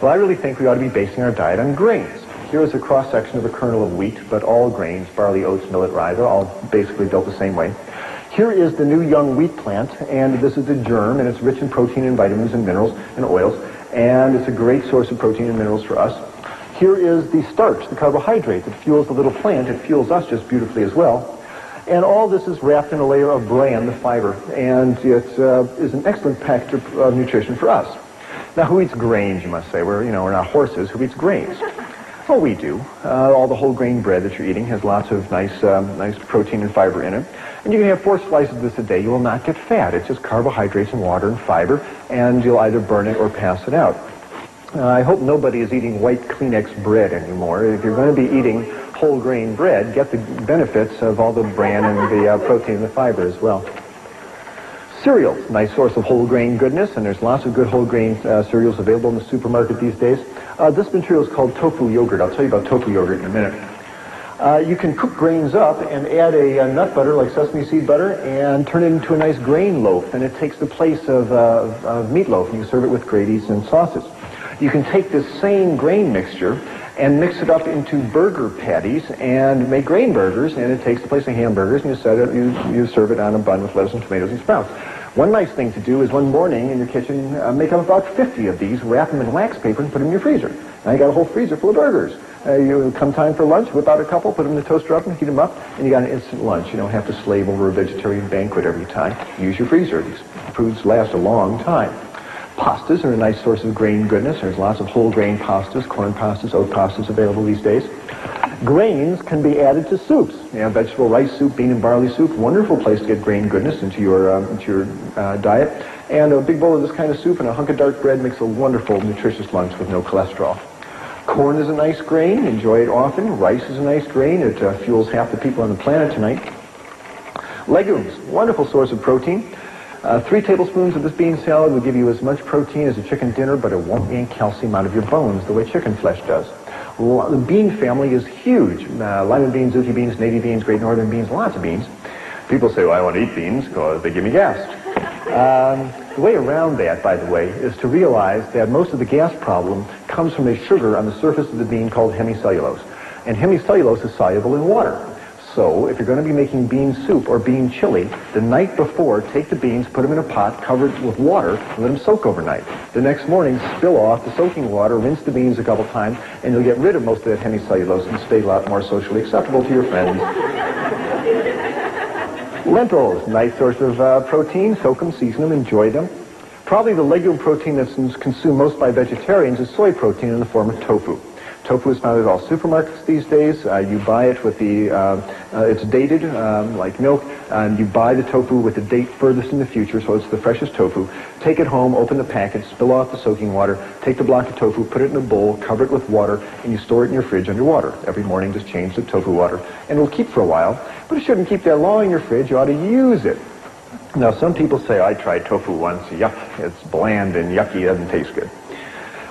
Well, I really think we ought to be basing our diet on grains. Here is a cross-section of a kernel of wheat, but all grains, barley, oats, millet, rye, they're all basically built the same way. Here is the new young wheat plant, and this is the germ, and it's rich in protein and vitamins and minerals and oils, and it's a great source of protein and minerals for us. Here is the starch, the carbohydrate that fuels the little plant. It fuels us just beautifully as well. And all this is wrapped in a layer of bran, the fiber, and it is an excellent package of nutrition for us. Now, who eats grains, you must say? We're not horses. Who eats grains? Well, we do. All the whole grain bread that you're eating has lots of nice protein and fiber in it. And you can have 4 slices of this a day. You will not get fat. It's just carbohydrates and water and fiber, and you'll either burn it or pass it out. I hope nobody is eating white Kleenex bread anymore. If you're going to be eating whole grain bread, get the benefits of all the bran and the protein and the fiber as well. Cereal, nice source of whole grain goodness, and there's lots of good whole grain cereals available in the supermarket these days. This material is called tofu yogurt. I'll tell you about tofu yogurt in a minute. You can cook grains up and add a nut butter like sesame seed butter and turn it into a nice grain loaf, and it takes the place of meatloaf, and you serve it with gravies and sauces. You can take this same grain mixture and mix it up into burger patties and make grain burgers, and it takes the place of hamburgers, and you serve it on a bun with lettuce and tomatoes and sprouts. One nice thing to do is one morning in your kitchen, make up about 50 of these, wrap them in wax paper, and put them in your freezer. Now you got a whole freezer full of burgers. You come time for lunch, whip out a couple, put them in the toaster oven, heat them up, and you got an instant lunch. You don't have to slave over a vegetarian banquet every time. Use your freezer. These foods last a long time. Pastas are a nice source of grain goodness. There's lots of whole grain pastas, corn pastas, oat pastas available these days. Grains can be added to soups. You know, vegetable rice soup, bean and barley soup, wonderful place to get grain goodness into your diet. And a big bowl of this kind of soup and a hunk of dark bread makes a wonderful, nutritious lunch with no cholesterol. Corn is a nice grain. Enjoy it often. Rice is a nice grain. It fuels half the people on the planet tonight. Legumes, wonderful source of protein. 3 tablespoons of this bean salad will give you as much protein as a chicken dinner, but it won't yank calcium out of your bones the way chicken flesh does. The bean family is huge. Lima beans, zucchini beans, navy beans, great northern beans, lots of beans. People say, well, I want to eat beans because they give me gas. The way around that, by the way, is to realize that most of the gas problem comes from a sugar on the surface of the bean called hemicellulose. And hemicellulose is soluble in water. So if you're going to be making bean soup or bean chili, the night before, take the beans, put them in a pot, cover it with water, and let them soak overnight. The next morning, spill off the soaking water, rinse the beans a couple times, and you'll get rid of most of that hemicellulose and stay a lot more socially acceptable to your friends. Lentils, nice source of protein. Soak them, season them, enjoy them. Probably the legume protein that's consumed most by vegetarians is soy protein in the form of tofu. Tofu is found at all supermarkets these days. You buy it with it's dated like milk, and you buy the tofu with the date furthest in the future, so it's the freshest tofu. Take it home, open the package, spill off the soaking water, take the block of tofu, put it in a bowl, cover it with water, and you store it in your fridge under water. Every morning just change the tofu water, and it'll keep for a while, but it shouldn't keep that long in your fridge. You ought to use it. Now, some people say, I tried tofu once, yuck, it's bland and yucky, it doesn't taste good.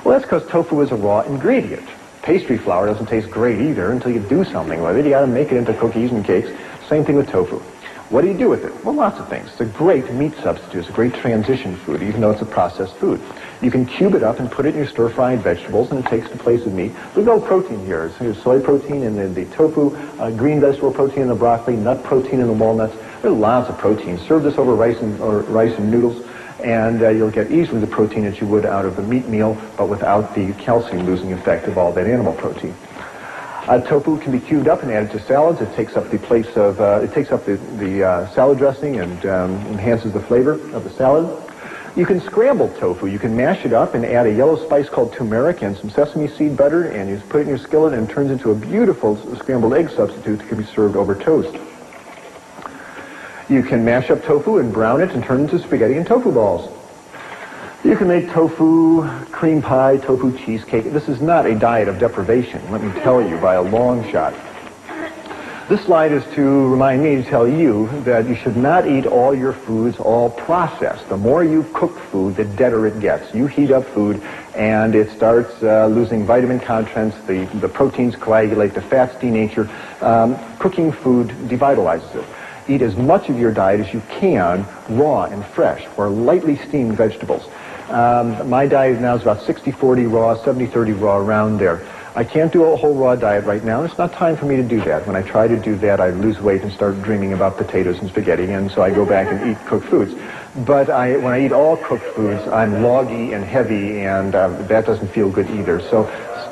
Well, that's because tofu is a raw ingredient. Pastry flour doesn't taste great either until you do something with it. You got to make it into cookies and cakes. Same thing with tofu. What do you do with it? Well, lots of things. It's a great meat substitute. It's a great transition food, even though it's a processed food. You can cube it up and put it in your stir-fried vegetables, and it takes the place of meat. There's no protein here. There's soy protein in the tofu, green vegetable protein in the broccoli, nut protein in the walnuts. There's lots of protein. Serve this over rice and noodles, and you'll get easily the protein that you would out of a meat meal, but without the calcium-losing effect of all that animal protein. Tofu can be cubed up and added to salads. It takes up the place of, the salad dressing and enhances the flavor of the salad. You can scramble tofu. You can mash it up and add a yellow spice called turmeric and some sesame seed butter, and you put it in your skillet, and it turns into a beautiful scrambled egg substitute that can be served over toast. You can mash up tofu and brown it and turn it into spaghetti and tofu balls. You can make tofu cream pie, tofu cheesecake. This is not a diet of deprivation, let me tell you, by a long shot. This slide is to remind me to tell you that you should not eat all your foods all processed. The more you cook food, the deader it gets. You heat up food and it starts losing vitamin contents, the proteins coagulate, the fats denature. Cooking food devitalizes it. Eat as much of your diet as you can raw and fresh or lightly steamed vegetables. My diet now is about 60-40 raw, 70-30 raw, around there. I can't do a whole raw diet right now. It's not time for me to do that. When I try to do that, I lose weight and start dreaming about potatoes and spaghetti, and so I go back and eat cooked foods. But when I eat all cooked foods, I'm loggy and heavy, and that doesn't feel good either. So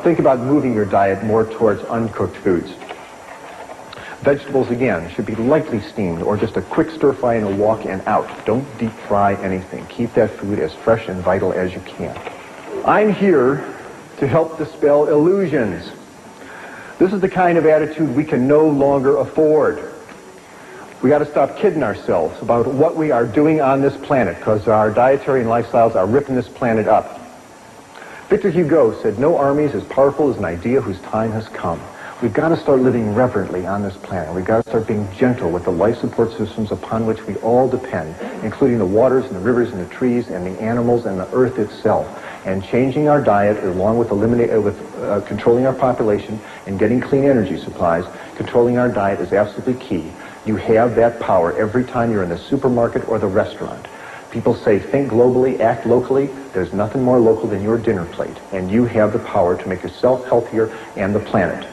think about moving your diet more towards uncooked foods. Vegetables, again, should be lightly steamed or just a quick stir fry and a walk and out. Don't deep fry anything. Keep that food as fresh and vital as you can. I'm here to help dispel illusions. This is the kind of attitude we can no longer afford. We got to stop kidding ourselves about what we are doing on this planet, because our dietary and lifestyles are ripping this planet up. Victor Hugo said, "No army is as powerful as an idea whose time has come." We've got to start living reverently on this planet. We've got to start being gentle with the life support systems upon which we all depend, including the waters and the rivers and the trees and the animals and the earth itself. And changing our diet, along with controlling our population and getting clean energy supplies, controlling our diet is absolutely key. You have that power every time you're in the supermarket or the restaurant. People say, think globally, act locally. There's nothing more local than your dinner plate. And you have the power to make yourself healthier and the planet.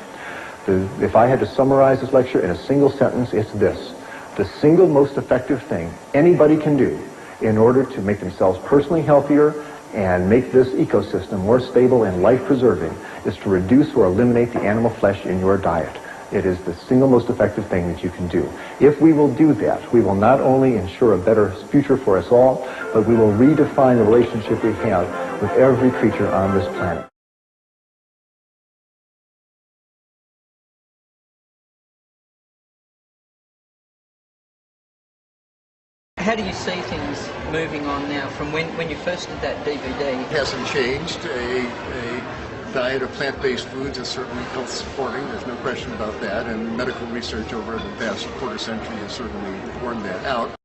If I had to summarize this lecture in a single sentence, it's this. The single most effective thing anybody can do in order to make themselves personally healthier and make this ecosystem more stable and life-preserving is to reduce or eliminate the animal flesh in your diet. It is the single most effective thing that you can do. If we will do that, we will not only ensure a better future for us all, but we will redefine the relationship we have with every creature on this planet. How do you see things moving on now from when you first did that DVD? It hasn't changed. A diet of plant-based foods is certainly health supporting, there's no question about that, and medical research over the past quarter century has certainly borne that out.